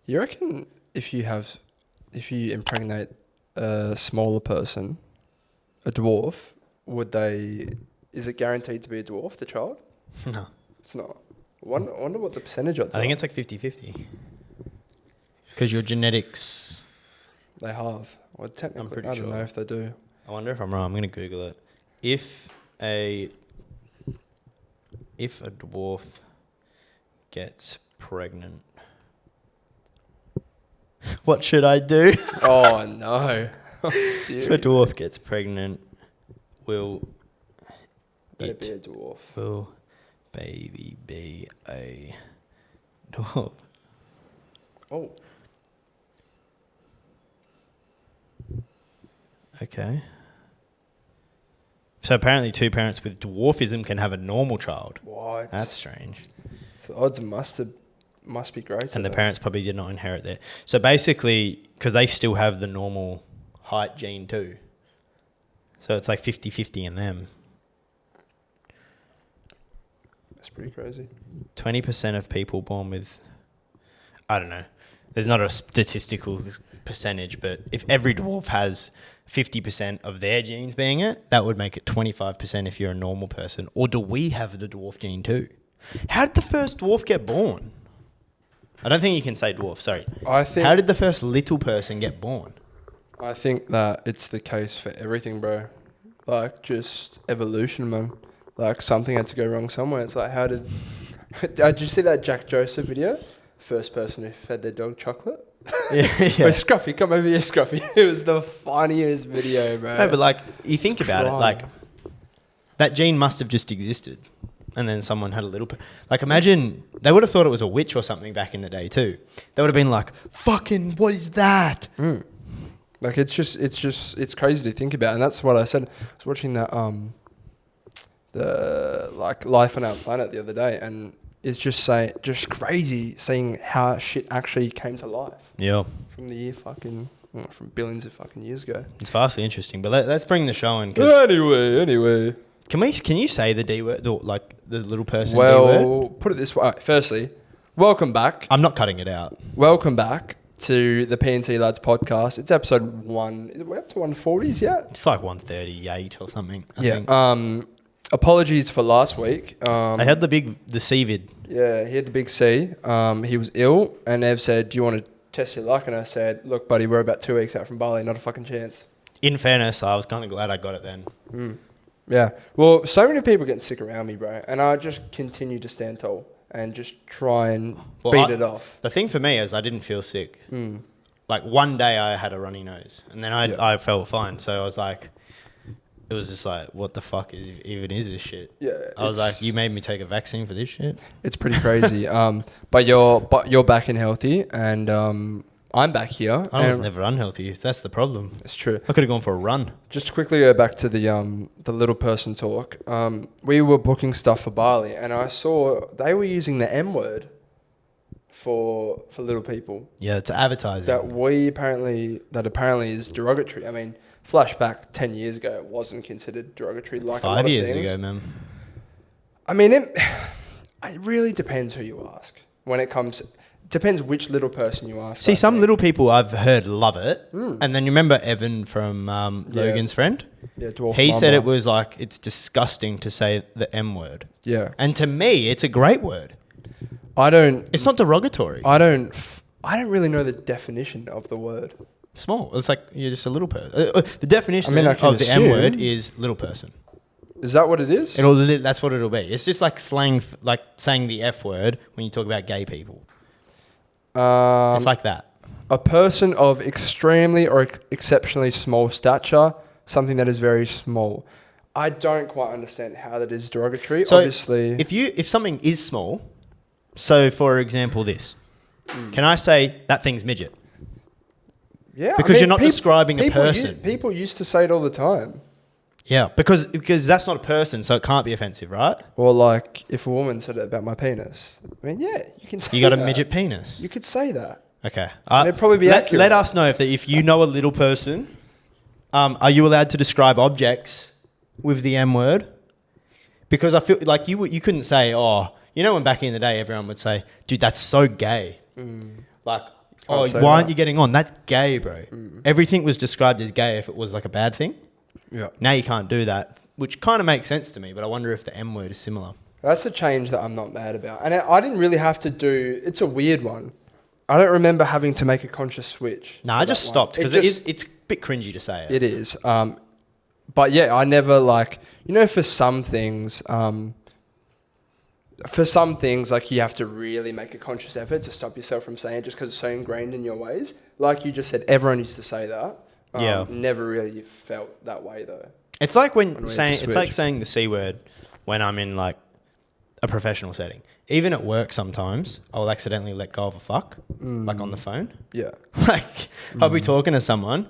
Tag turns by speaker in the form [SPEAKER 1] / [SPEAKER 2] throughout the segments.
[SPEAKER 1] You reckon if you impregnate a smaller person, a dwarf, is it guaranteed to be a dwarf, the child?
[SPEAKER 2] No.
[SPEAKER 1] It's not. I wonder what the percentage odds
[SPEAKER 2] I
[SPEAKER 1] are.
[SPEAKER 2] think it's like 50-50. Because your genetics...
[SPEAKER 1] They have. Well, technically, I don't know if they do.
[SPEAKER 2] I wonder if I'm wrong. I'm going to Google it. If a dwarf gets pregnant, what should I do?
[SPEAKER 1] Oh, no.
[SPEAKER 2] If a dwarf gets pregnant, will
[SPEAKER 1] it be a dwarf?
[SPEAKER 2] Will baby be a dwarf?
[SPEAKER 1] Oh.
[SPEAKER 2] Okay. So apparently 2 parents with dwarfism can have a normal child.
[SPEAKER 1] What?
[SPEAKER 2] That's strange.
[SPEAKER 1] So the odds must be great.
[SPEAKER 2] And the parents probably did not inherit that. So basically, because they still have the normal height gene too. So it's like 50-50 in them.
[SPEAKER 1] That's pretty crazy.
[SPEAKER 2] 20% of people born with... I don't know. There's not a statistical percentage, but if every dwarf has 50% of their genes being it, that would make it 25% if you're a normal person. Or do we have the dwarf gene too? How did the first dwarf get born? I don't think you can say dwarf, sorry. How did the first little person get born?
[SPEAKER 1] I think that it's the case for everything, bro. Like, just evolution, man. Like, something had to go wrong somewhere. It's like, how did... Did you see that Jack Joseph video? First person who fed their dog chocolate?
[SPEAKER 2] Yeah.
[SPEAKER 1] Wait, Scruffy, come over here, Scruffy. It was the funniest video, bro.
[SPEAKER 2] No, but like, you think about it, like, that gene must have just existed. And then someone had a little... Like, imagine... They would have thought it was a witch or something back in the day, too. They would have been like, fucking, what is that?
[SPEAKER 1] Mm. Like, it's crazy to think about. And that's what I said. I was watching that, the, like, Life on Our Planet the other day. And it's just crazy seeing how shit actually came to life.
[SPEAKER 2] Yeah.
[SPEAKER 1] From the year from billions of fucking years ago.
[SPEAKER 2] It's vastly interesting. But let's bring the show in.
[SPEAKER 1] Anyway. Can
[SPEAKER 2] you say the D word, like the little person D
[SPEAKER 1] word? Well,
[SPEAKER 2] put
[SPEAKER 1] put it this way. Right, firstly, welcome back.
[SPEAKER 2] I'm not cutting it out.
[SPEAKER 1] Welcome back to the P&C Lads podcast. It's episode 1. We're up to 140s yet?
[SPEAKER 2] It's like 138 or something. I think.
[SPEAKER 1] Apologies for last week.
[SPEAKER 2] I had the C-vid.
[SPEAKER 1] Yeah, he had the big C. He was ill, and Ev said, "Do you want to test your luck?" And I said, "Look, buddy, we're about 2 weeks out from Bali. Not a fucking chance."
[SPEAKER 2] In fairness, I was kind of glad I got it then.
[SPEAKER 1] Mm. Yeah. Well, so many people getting sick around me, bro. And I just continue to stand tall and just try and beat it off.
[SPEAKER 2] The thing for me is I didn't feel sick. Mm. Like one day I had a runny nose and then I felt fine. So I was like, it was just like, what the fuck even is this shit?
[SPEAKER 1] Yeah.
[SPEAKER 2] I was like, you made me take a vaccine for this shit?
[SPEAKER 1] It's pretty crazy. But you're back and healthy and I'm back here.
[SPEAKER 2] I was never unhealthy. That's the problem.
[SPEAKER 1] It's true.
[SPEAKER 2] I could have gone for a run.
[SPEAKER 1] Just to quickly go back to the little person talk. We were booking stuff for Bali, and I saw they were using the M word for little people.
[SPEAKER 2] Yeah, it's advertising.
[SPEAKER 1] That apparently is derogatory. I mean, flashback 10 years ago, it wasn't considered derogatory. Like
[SPEAKER 2] 5 years ago, man.
[SPEAKER 1] I mean, it really depends who you ask when it comes. Depends which little person you ask.
[SPEAKER 2] See, some little people I've heard love it. Mm. And then you remember Evan from Logan's friend?
[SPEAKER 1] Yeah, Dwarf
[SPEAKER 2] He
[SPEAKER 1] Mama.
[SPEAKER 2] said it was like, it's disgusting to say the M word.
[SPEAKER 1] Yeah.
[SPEAKER 2] And to me, it's a great word. It's not derogatory.
[SPEAKER 1] I don't really know the definition of the word.
[SPEAKER 2] Small. It's like you're just a little person. The definition of the M word is little person.
[SPEAKER 1] Is that what it is?
[SPEAKER 2] That's what it'll be. It's just like slang, like saying the F word when you talk about gay people. It's like that.
[SPEAKER 1] A person of extremely or exceptionally small stature, something that is very small. I don't quite understand how that is derogatory.
[SPEAKER 2] So
[SPEAKER 1] obviously,
[SPEAKER 2] if something is small, so for example, this, can I say that thing's midget?
[SPEAKER 1] Yeah,
[SPEAKER 2] because you're not describing a person.
[SPEAKER 1] People used to say it all the time.
[SPEAKER 2] Yeah, because that's not a person, so it can't be offensive, right?
[SPEAKER 1] Or like if a woman said it about my penis. I mean, yeah, you can say that.
[SPEAKER 2] You got a midget penis.
[SPEAKER 1] You could say that.
[SPEAKER 2] Okay.
[SPEAKER 1] It'd probably be accurate.
[SPEAKER 2] Let us know if you know a little person. Are you allowed to describe objects with the M word? Because I feel like you couldn't say, when back in the day everyone would say, dude, that's so gay. Mm. Like, oh,
[SPEAKER 1] say
[SPEAKER 2] why
[SPEAKER 1] that.
[SPEAKER 2] aren't you getting on? That's gay, bro. Everything was described as gay if it was like a bad thing.
[SPEAKER 1] Yeah.
[SPEAKER 2] Now you can't do that, which kind of makes sense to me, but I wonder if the M word is similar.
[SPEAKER 1] That's a change that I'm not mad about. And I didn't really have to do... It's a weird one. I don't remember having to make a conscious switch.
[SPEAKER 2] No, I just stopped because it's a bit cringy to say it.
[SPEAKER 1] It is. But yeah, I never like... You know, for some things... like you have to really make a conscious effort to stop yourself from saying it just because it's so ingrained in your ways. Like you just said, everyone used to say that. Never really felt that way though.
[SPEAKER 2] It's like it's like saying the C word when I'm in like a professional setting. Even at work sometimes, I'll accidentally let go of a fuck, like on the phone.
[SPEAKER 1] Yeah.
[SPEAKER 2] Like I'll be talking to someone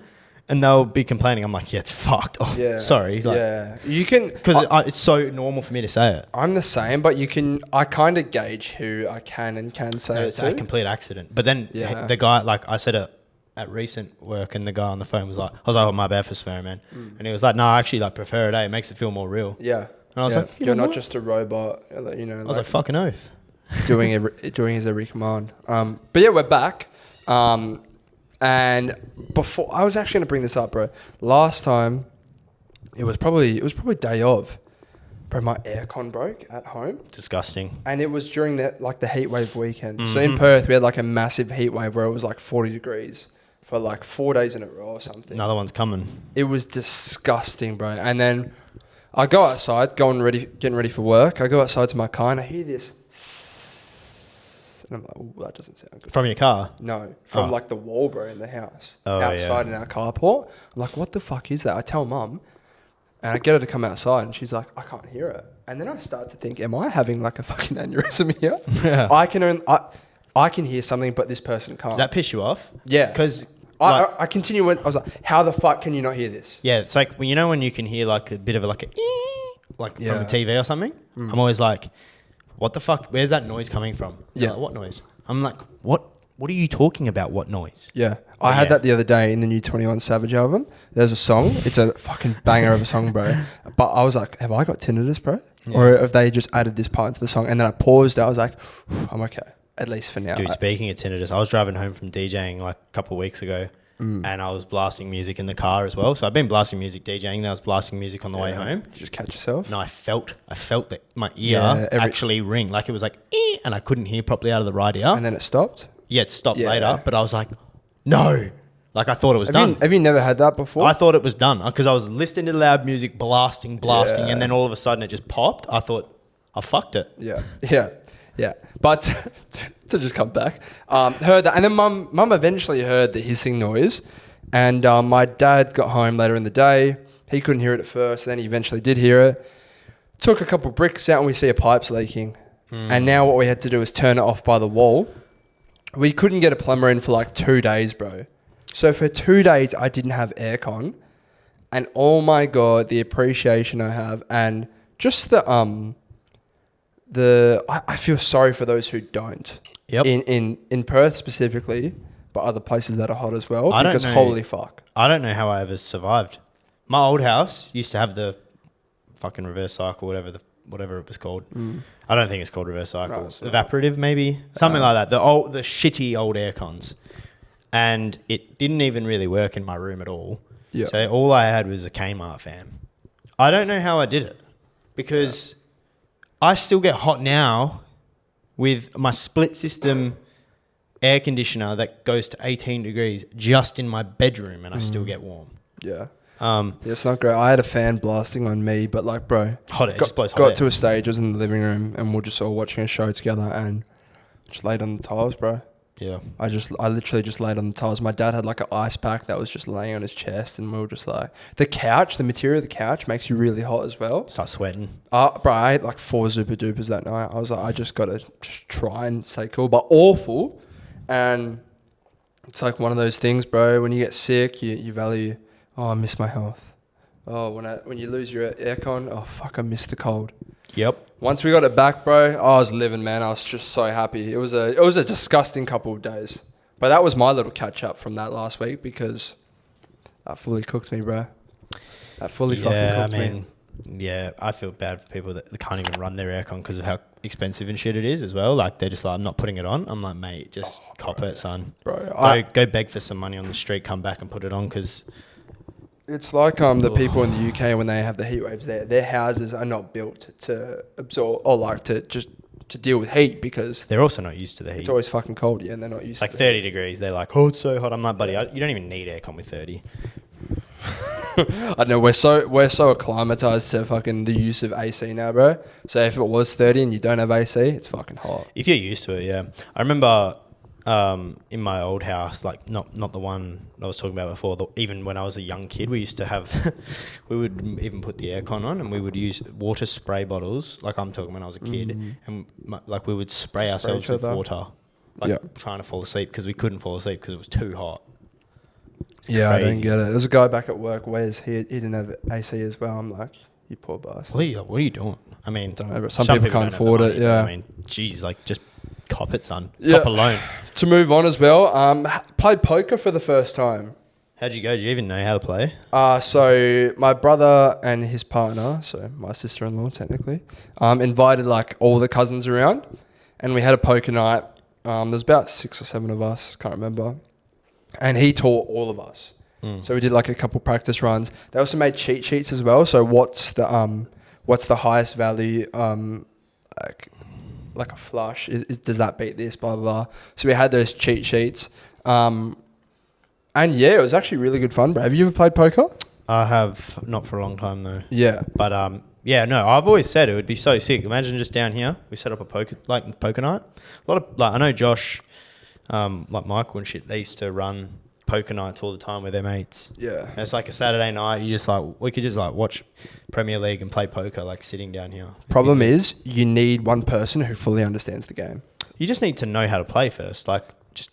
[SPEAKER 2] and they'll be complaining. I'm like, yeah, it's fucked. Oh,
[SPEAKER 1] Yeah.
[SPEAKER 2] sorry. Like,
[SPEAKER 1] Yeah. You can...
[SPEAKER 2] because it's so normal for me to say it.
[SPEAKER 1] I'm the same, but you can... I kind of gauge who I can and can say it
[SPEAKER 2] It's
[SPEAKER 1] to.
[SPEAKER 2] a complete accident. But then the guy, like I said it at recent work and the guy on the phone was like, I was like, oh, my bad for swearing, man. And he was like, no, I actually like prefer it. It makes it feel more real.
[SPEAKER 1] Yeah.
[SPEAKER 2] And I was like,
[SPEAKER 1] you're not just a robot, you know.
[SPEAKER 2] I was like, fucking oath.
[SPEAKER 1] doing his every command. But yeah, we're back. And before I was actually going to bring this up, bro. Last time, it was probably day of, bro. My aircon broke at home,
[SPEAKER 2] Disgusting.
[SPEAKER 1] and it was during the heat wave weekend. So in Perth, we had like a massive heat wave where it was like 40 degrees for like 4 days in a row or something.
[SPEAKER 2] Another one's coming.
[SPEAKER 1] It was disgusting, bro. And then I go outside, getting ready for work. I go outside to my car and I hear this. And I'm like, oh, that doesn't sound good.
[SPEAKER 2] From your car?
[SPEAKER 1] No, from like the wall, bro, in the house.
[SPEAKER 2] Oh,
[SPEAKER 1] outside in our carport. I'm like, what the fuck is that? I tell mum and I get her to come outside and she's like, I can't hear it. And then I start to think, am I having like a fucking aneurysm here?
[SPEAKER 2] Yeah.
[SPEAKER 1] I can hear something, but this person can't.
[SPEAKER 2] Does that piss you off?
[SPEAKER 1] Yeah.
[SPEAKER 2] Because
[SPEAKER 1] I continue with, I was like, how the fuck can you not hear this?
[SPEAKER 2] yeah, it's like when you can hear like a bit of like from a TV or something. I'm always like, what the fuck? Where's that noise coming from?
[SPEAKER 1] Yeah.
[SPEAKER 2] Like, what noise? I'm like, what are you talking about? What noise?
[SPEAKER 1] Yeah. I had that the other day in the new 21 Savage album. There's a song. It's a fucking banger of a song, bro. But I was like, have I got tinnitus, bro? Yeah. Or have they just added this part into the song? And then I paused. I was like, I'm okay. At least for now.
[SPEAKER 2] Dude, speaking of tinnitus, I was driving home from DJing like a couple of weeks ago and I was blasting music in the car as well. So I've been blasting music DJing. Then I was blasting music on the way home.
[SPEAKER 1] Did you just catch yourself?
[SPEAKER 2] No, I felt that my ear actually ring. Like it was like, and I couldn't hear properly out of the right ear.
[SPEAKER 1] And then it stopped?
[SPEAKER 2] Yeah, it stopped later. But I was like, no. Like I thought it was done.
[SPEAKER 1] Have you never had that before?
[SPEAKER 2] I thought it was done because I was listening to loud music, blasting. And then all of a sudden it just popped. I thought, I fucked it.
[SPEAKER 1] Yeah. But to just come back, heard that. And then mum eventually heard the hissing noise. And my dad got home later in the day. He couldn't hear it at first. Then he eventually did hear it. Took a couple bricks out and we see a pipe's leaking. And now what we had to do is turn it off by the wall. We couldn't get a plumber in for like 2 days, bro. So for 2 days, I didn't have aircon. And oh my God, the appreciation I have. And just I feel sorry for those who don't.
[SPEAKER 2] Yep.
[SPEAKER 1] In Perth specifically, but other places that are hot as well.
[SPEAKER 2] Because
[SPEAKER 1] holy fuck.
[SPEAKER 2] I don't know how I ever survived. My old house used to have the fucking reverse cycle, whatever it was called. I don't think it's called reverse cycle. No, evaporative, maybe something like that. The shitty old aircons, and it didn't even really work in my room at all. Yeah. So all I had was a Kmart fan. I don't know how I did it because I still get hot now with my split system air conditioner that goes to 18 degrees just in my bedroom, and I still get warm.
[SPEAKER 1] Yeah. It's not great. I had a fan blasting on me, but like, bro, got to a stage. I was in the living room and we're just all watching a show together and just laid on the tiles, bro.
[SPEAKER 2] Yeah. I
[SPEAKER 1] literally just laid on the tiles. My dad had like an ice pack that was just laying on his chest, and we were just like, the material of the couch makes you really hot as well.
[SPEAKER 2] Start sweating.
[SPEAKER 1] Bro, I ate like 4 Super Dupers that night. I was like, I just gotta just try and stay cool, but awful. And it's like one of those things, bro. When you get sick, you value. Oh, I miss my health. Oh, when you lose your aircon, oh fuck, I miss the cold.
[SPEAKER 2] Yep.
[SPEAKER 1] Once we got it back, bro, I was living, man. I was just so happy. It was a disgusting couple of days, but that was my little catch up from that last week because that fully cooked me, bro. That fully fucking cooked me.
[SPEAKER 2] Yeah, I feel bad for people that can't even run their aircon because of how expensive and shit it is as well. Like, they're just like, I'm not putting it on. I'm like, mate, just cop it, son.
[SPEAKER 1] Bro,
[SPEAKER 2] Go beg for some money on the street, come back and put it on because...
[SPEAKER 1] It's like the people in the UK when they have the heat waves there, their houses are not built to absorb or like to deal with heat because
[SPEAKER 2] they're also not used to the heat.
[SPEAKER 1] It's always fucking cold, yeah, and they're not used
[SPEAKER 2] like
[SPEAKER 1] to
[SPEAKER 2] 30 degrees. They're like, oh, it's so hot. I'm like, buddy, you don't even need aircon with 30.
[SPEAKER 1] I don't know, we're so acclimatized to fucking the use of AC now, bro. So if it was 30 and you don't have AC, it's fucking hot.
[SPEAKER 2] If you're used to it, yeah. I remember in my old house, like not the one I was talking about before, even when I was a young kid, we used to have, we would even put the aircon on and we would use water spray bottles, like I'm talking when I was a kid, and like we would spray ourselves with water, like trying to fall asleep because we couldn't fall asleep because it was too hot.
[SPEAKER 1] Yeah, crazy. I don't get it. There's a guy back at work, Wes, he didn't have AC as well. I'm like, you poor bastard.
[SPEAKER 2] What are you doing? I mean,
[SPEAKER 1] don't know, but some people can't afford it, yeah.
[SPEAKER 2] I mean, geez, like just cop it, son. Cop a loan.
[SPEAKER 1] To move on as well, played poker for the first time.
[SPEAKER 2] How'd you go? Do you even know how to play?
[SPEAKER 1] So my brother and his partner, so my sister-in-law technically, invited like all the cousins around, and we had a poker night. There's about 6 or 7 of us, can't remember, and he taught all of us. So we did like a couple practice runs. They also made cheat sheets as well. So what's the highest value like a flush does that beat this, blah blah blah. So we had those cheat sheets, and yeah, it was actually really good fun, bro. Have you ever played poker?
[SPEAKER 2] I have, not for a long time though.
[SPEAKER 1] Yeah,
[SPEAKER 2] but yeah, no, I've always said it would be so sick. Imagine just down here, we set up a poker night. A lot of I know Josh, like Michael and shit, they used to run poker nights all the time with their mates.
[SPEAKER 1] Yeah, and
[SPEAKER 2] it's like a Saturday night. We could just like watch Premier League and play poker, like sitting down here.
[SPEAKER 1] Problem is, you need one person who fully understands the game.
[SPEAKER 2] You just need to know how to play first. Like, just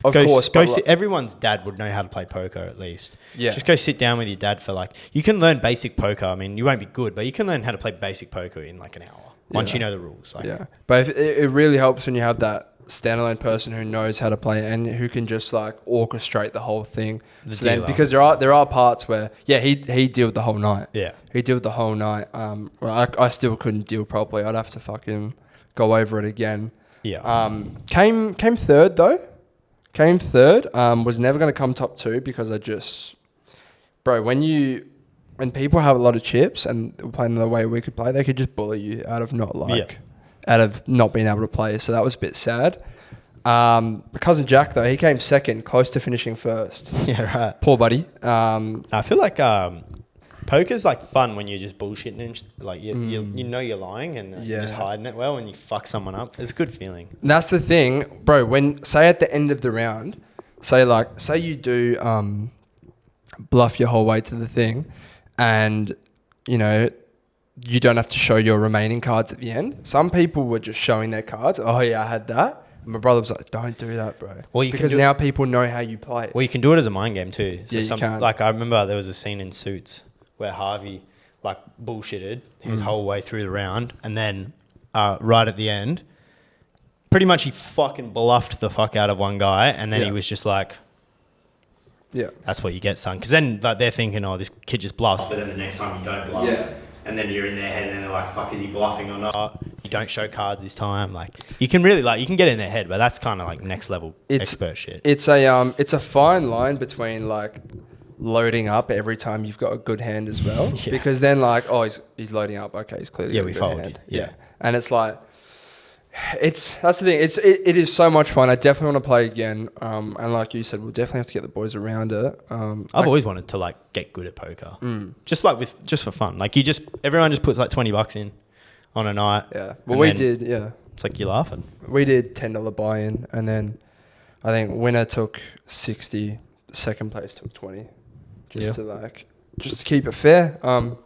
[SPEAKER 1] of course,
[SPEAKER 2] go sit. Everyone's dad would know how to play poker at least. Yeah, just go sit down with your dad for like. You can learn basic poker. I mean, you won't be good, but you can learn how to play basic poker in like an hour once you know the rules. Like,
[SPEAKER 1] yeah, but it really helps when you have that standalone person who knows how to play and who can just like orchestrate the whole thing. So then, because there are parts where he dealt the whole night. Yeah, he dealt the whole night. I still couldn't deal properly. I'd have to fucking go over it again. Yeah. Came third though. Came third. Was never going to come top 2 because when people have a lot of chips and were playing the way we could play, they could just bully you out of not being able to play. So that was a bit sad. My cousin Jack, though, he came second, close to finishing first. Yeah, right. Poor buddy.
[SPEAKER 2] I feel like poker's like fun when you're just bullshitting and like you know you're lying and you're just hiding it well and you fuck someone up. It's a good feeling.
[SPEAKER 1] And that's the thing, bro. When say at the end of the round, say you do bluff your whole way to the thing, and you know. You don't have to show your remaining cards at the end. Some people were just showing their cards. Oh, yeah, I had that. And my brother was like, don't do that, bro. Well, because now people know how you play it.
[SPEAKER 2] Well, you can do it as a mind game too. So
[SPEAKER 1] you can.
[SPEAKER 2] Like, I remember there was a scene in Suits where Harvey, like, bullshitted his whole way through the round. And then right at the end, pretty much he fucking bluffed the fuck out of one guy. And then he was just like... Yeah. That's what you get, son. Because then like, they're thinking, oh, this kid just bluffs. But then the next time you don't bluff. Yeah. And then you're in their head and then they're like, fuck, is he bluffing or not? You don't show cards this time. Like, you can really, like, you can get in their head, but that's kind of like next level expert shit.
[SPEAKER 1] It's a fine line between like loading up every time you've got a good hand as well. Because then like, oh, he's loading up. Okay, he's clearly got a good hand. Yeah. And it's like, that's the thing. It is so much fun. I definitely want to play again. And like you said, we'll definitely have to get the boys around it.
[SPEAKER 2] I've always wanted to like get good at poker, just for fun. Like everyone just puts like $20 in on a night. Yeah. Well, we did. Yeah. It's like you're laughing.
[SPEAKER 1] We did $10 buy-in, and then I think winner took 60, second place took 20, just to keep it fair. But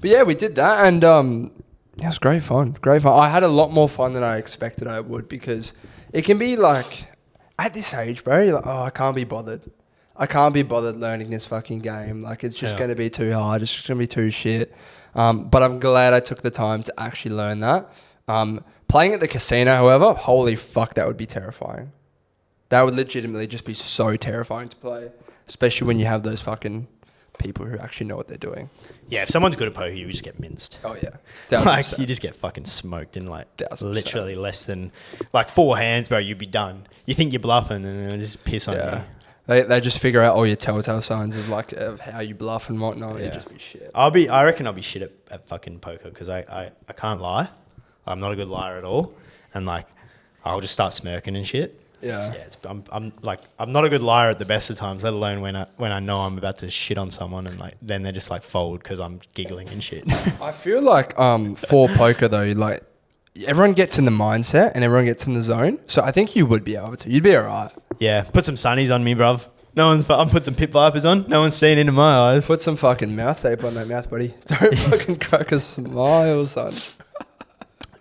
[SPEAKER 1] yeah, we did that, and yeah, it was great fun. I had a lot more fun than I expected I would, because it can be like, at this age, bro, you're like, oh, I can't be bothered learning this fucking game. Like, it's just going to be too hard. It's just going to be too shit. But I'm glad I took the time to actually learn that. Playing at the casino, however, holy fuck, that would be terrifying. That would legitimately just be so terrifying to play, especially when you have those fucking people who actually know what they're doing.
[SPEAKER 2] Yeah, if someone's good at poker, you just get minced.
[SPEAKER 1] Oh yeah,
[SPEAKER 2] Like
[SPEAKER 1] 1000%.
[SPEAKER 2] you just get fucking smoked in like
[SPEAKER 1] 1000%.
[SPEAKER 2] literally less than like 4 hands, bro. You'd be done. You think you're bluffing, and they'll just piss on
[SPEAKER 1] Yeah.
[SPEAKER 2] you.
[SPEAKER 1] They just figure out all your telltale signs is like of how you bluff and whatnot.
[SPEAKER 2] Yeah.
[SPEAKER 1] It'd just be shit.
[SPEAKER 2] I reckon I'll be shit at fucking poker because I can't lie. I'm not a good liar at all, and like I'll just start smirking and shit.
[SPEAKER 1] Yeah.
[SPEAKER 2] I'm not a good liar at the best of times, let alone when I know I'm about to shit on someone and like then they're just like fold because I'm giggling and shit.
[SPEAKER 1] I feel like for poker though, like everyone gets in the mindset and everyone gets in the zone. So I think you would be able to. You'd be alright.
[SPEAKER 2] Yeah, put some sunnies on me, bruv. I'm put some pit vipers on. No one's seen into my eyes.
[SPEAKER 1] Put some fucking mouth tape on that mouth, buddy. Don't fucking crack a smile, son.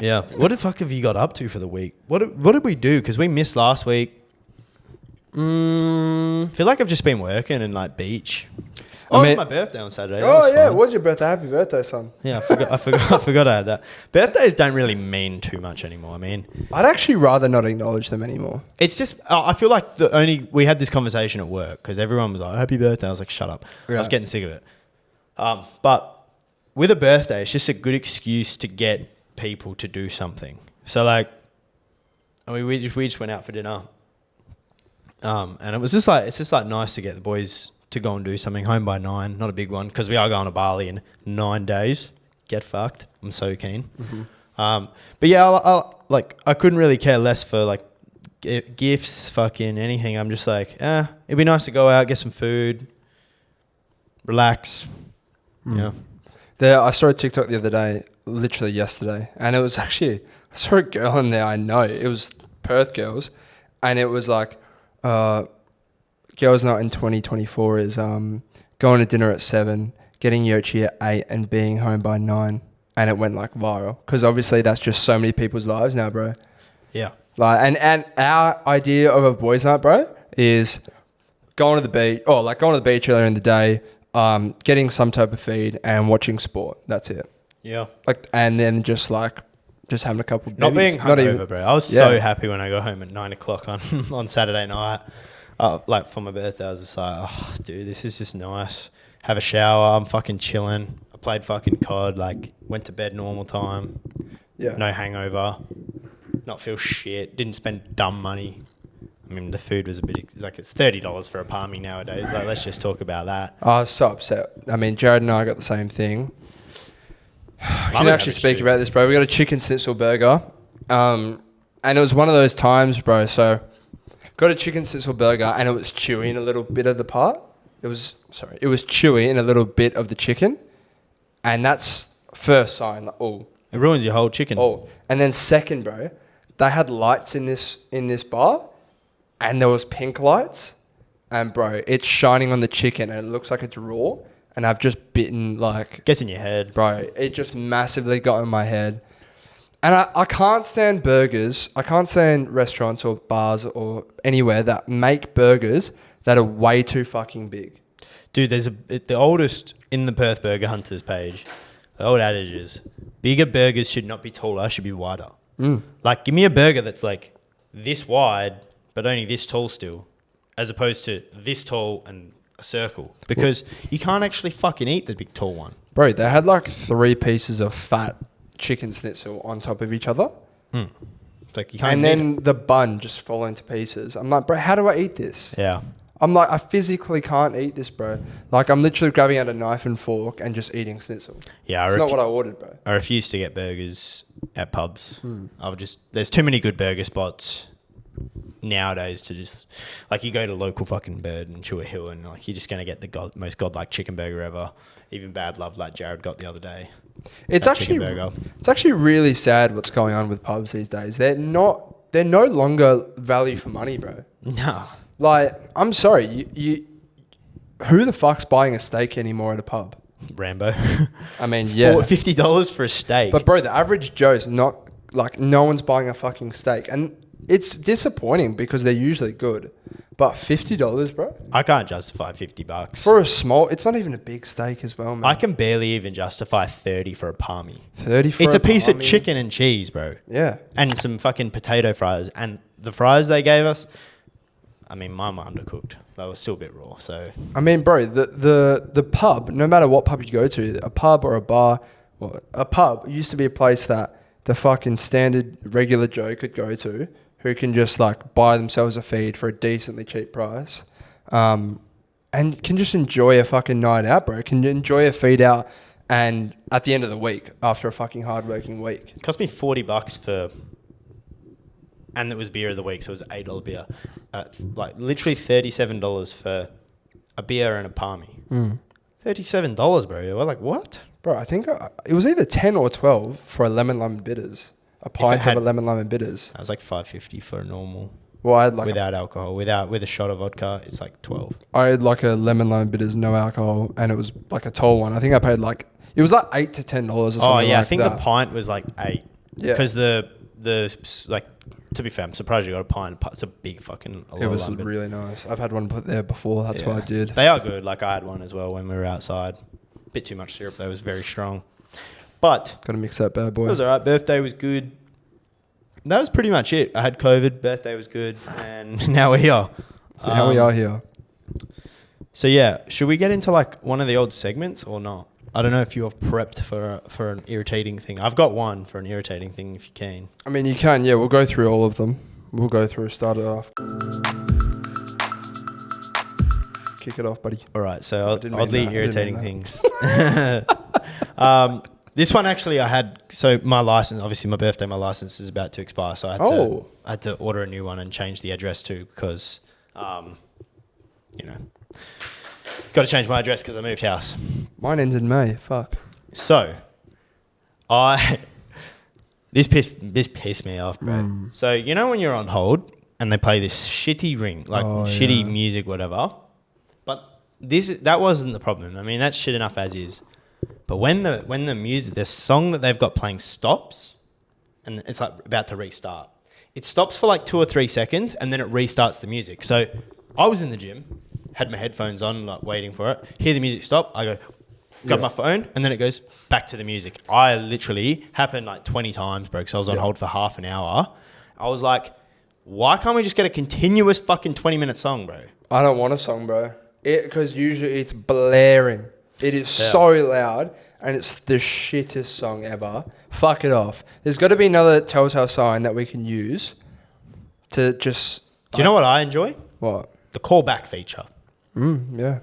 [SPEAKER 2] Yeah. What the fuck have you got up to for the week? What did we do? Because we missed last week. I feel like I've just been working and like beach. Oh, it was my birthday on Saturday. That
[SPEAKER 1] Oh
[SPEAKER 2] was
[SPEAKER 1] yeah,
[SPEAKER 2] fun.
[SPEAKER 1] it was your birthday. Happy birthday, son.
[SPEAKER 2] Yeah, I forgot I had that. Birthdays don't really mean too much anymore. I mean,
[SPEAKER 1] I'd actually rather not acknowledge them anymore.
[SPEAKER 2] it's just I feel like we had this conversation at work because everyone was like, "Happy birthday." I was like, "Shut up." I was
[SPEAKER 1] Yeah.
[SPEAKER 2] getting sick of it. But with a birthday, it's just a good excuse to get people to do something. So like, we just went out for dinner. And it was just like, it's just like nice to get the boys to go and do something. Home by 9, not a big one because we are going to Bali in 9 days. Get fucked. I'm so keen.
[SPEAKER 1] Mm-hmm.
[SPEAKER 2] But yeah, I couldn't really care less for like gifts, fucking anything. I'm just like, it'd be nice to go out, get some food, relax. Yeah.
[SPEAKER 1] I saw a TikTok the other day, literally yesterday, and it was actually, I saw a girl in there I know. It was Perth girls, and it was like, girls' night in 2024 is going to dinner at 7, getting Yochi at 8, and being home by 9. And it went like viral because obviously that's just so many people's lives now, bro.
[SPEAKER 2] Yeah.
[SPEAKER 1] Like, and our idea of a boys' night, bro, is going to the beach, earlier in the day, getting some type of feed and watching sport. That's it.
[SPEAKER 2] Yeah.
[SPEAKER 1] Like, and then just having a couple.
[SPEAKER 2] Not being hungover, bro. I was so
[SPEAKER 1] Yeah.
[SPEAKER 2] happy when I got home at 9 o'clock on Saturday night. Like for my birthday, I was just like, oh, dude, this is just nice. Have a shower. I'm fucking chilling. I played fucking COD. Like, went to bed normal time.
[SPEAKER 1] Yeah.
[SPEAKER 2] No hangover. Not feel shit. Didn't spend dumb money. I mean, the food was a bit like it's $30 for a palmy nowadays. Like, let's just talk about that.
[SPEAKER 1] I was so upset. I mean, Jared and I got the same thing. I can actually speak about this, bro. We got a chicken schnitzel burger, and it was one of those times, bro. So, got a chicken schnitzel burger, and it was chewy in a little bit of the part. It was chewy in a little bit of the chicken, and that's first sign. Like, oh,
[SPEAKER 2] It ruins your whole chicken.
[SPEAKER 1] oh, and then second, bro, they had lights in this bar, and there was pink lights, and bro, it's shining on the chicken, and it looks like it's raw. And I've just bitten like...
[SPEAKER 2] Gets in your head.
[SPEAKER 1] Bro, it just massively got in my head. And I can't stand burgers. I can't stand restaurants or bars or anywhere that make burgers that are way too fucking big.
[SPEAKER 2] Dude, there's the oldest in the Perth Burger Hunters page. The old adage is, bigger burgers should not be taller, should be wider. Like, give me a burger that's like this wide, but only this tall still, as opposed to this tall and a circle. Because you can't actually fucking eat the big tall one.
[SPEAKER 1] Bro, they had like 3 pieces of fat chicken schnitzel on top of each other.
[SPEAKER 2] It's like you can't
[SPEAKER 1] And
[SPEAKER 2] eat
[SPEAKER 1] then the bun just fall into pieces. I'm like, bro, how do I eat this?
[SPEAKER 2] it. Yeah.
[SPEAKER 1] I'm like, I physically can't eat this, bro. Like, I'm literally grabbing out a knife and fork and just eating schnitzel.
[SPEAKER 2] Yeah,
[SPEAKER 1] It's not what I ordered, bro.
[SPEAKER 2] I refuse to get burgers at pubs. There's too many good burger spots nowadays to just, like, you go to local fucking Bird and Chew a Hill and like you're just going to get the most godlike chicken burger ever. Even Bad Love like Jared got the other day.
[SPEAKER 1] It's actually really sad what's going on with pubs these days. They're no longer value for money, bro.
[SPEAKER 2] No.
[SPEAKER 1] Like, I'm sorry, you who the fuck's buying a steak anymore at a pub?
[SPEAKER 2] Rambo.
[SPEAKER 1] I mean, yeah.
[SPEAKER 2] $50 for a steak.
[SPEAKER 1] But bro, the average Joe's not, like, no one's buying a fucking steak. And it's disappointing because they're usually good. But $50, bro?
[SPEAKER 2] I can't justify $50.
[SPEAKER 1] For a small, it's not even a big steak as well, man.
[SPEAKER 2] I can barely even justify 30 for a palmy.
[SPEAKER 1] 30 for
[SPEAKER 2] It's a piece of
[SPEAKER 1] palmy.
[SPEAKER 2] chicken and cheese, bro.
[SPEAKER 1] Yeah.
[SPEAKER 2] And some fucking potato fries. And the fries they gave us, I mean, mine were undercooked. They were still a bit raw. So
[SPEAKER 1] I mean, bro, the pub, no matter what pub you go to, a pub or a bar, well, a pub used to be a place that the fucking standard regular Joe could go to, who can just like buy themselves a feed for a decently cheap price, and can just enjoy a fucking night out, bro. Can enjoy a feed out, and at the end of the week, after a fucking hard-working week.
[SPEAKER 2] it cost me $40 for, and it was beer of the week, so it was $8 beer. Like literally $37 for a beer and a palmy. $37, bro. We're like, what?
[SPEAKER 1] Bro, I think it was either 10 or 12 for a lemon lime bitters. A pint of a lemon lime bitters.
[SPEAKER 2] That was like $5.50 for a normal.
[SPEAKER 1] Well, I had like
[SPEAKER 2] without alcohol, with a shot of vodka, it's like 12.
[SPEAKER 1] I had like a lemon lime bitters, no alcohol, and it was like a tall one. I think I paid like, it was like $8 to $10 or something.
[SPEAKER 2] Oh yeah,
[SPEAKER 1] like
[SPEAKER 2] I think
[SPEAKER 1] that.
[SPEAKER 2] the pint was like 8.
[SPEAKER 1] Yeah.
[SPEAKER 2] Because the like, to be fair, I'm surprised you got a pint. It's a big fucking.
[SPEAKER 1] It was really nice. I've had one put there before. That's what I did.
[SPEAKER 2] They are good. Like I had one as well when we were outside. Bit too much syrup though. It was very strong. But
[SPEAKER 1] Gotta mix that bad boy.
[SPEAKER 2] it was alright. Birthday was good. That was pretty much it. I had COVID. Birthday was good, and now we're here.
[SPEAKER 1] Now we are here.
[SPEAKER 2] So yeah, should we get into like one of the old segments or not? I don't know if you have prepped for an irritating thing. I've got one for an irritating thing if you can.
[SPEAKER 1] I mean, you can. Yeah, we'll go through all of them. We'll go through. Start it off. Kick it off, buddy.
[SPEAKER 2] All right. So
[SPEAKER 1] didn't mean
[SPEAKER 2] oddly
[SPEAKER 1] that.
[SPEAKER 2] irritating
[SPEAKER 1] I didn't
[SPEAKER 2] things. This one actually I had, so my license, obviously my birthday, my license is about to expire. So I had to order a new one and change the address too because, you know, got to change my address because I moved house.
[SPEAKER 1] Mine ends in May. Fuck.
[SPEAKER 2] So this pissed me off, bro. So you know when you're on hold and they play this shitty ring, like shitty music, whatever. But that wasn't the problem. I mean, that's shit enough as is. But when the music, the song that they've got playing stops, and it's like about to restart, it stops for like 2 or 3 seconds, and then it restarts the music. So I was in the gym, had my headphones on, like waiting for it. Hear the music stop. I go, grab my phone, and then it goes back to the music. I literally happened like 20 times, bro, because I was on hold for half an hour. I was like, why can't we just get a continuous fucking 20-minute song, bro?
[SPEAKER 1] I don't want a song, bro. Because usually it's blaring. It is so loud, and it's the shittest song ever. Fuck it off. There's got to be another telltale sign that we can use to just...
[SPEAKER 2] Do you know what I enjoy?
[SPEAKER 1] What?
[SPEAKER 2] The callback feature.
[SPEAKER 1] Yeah.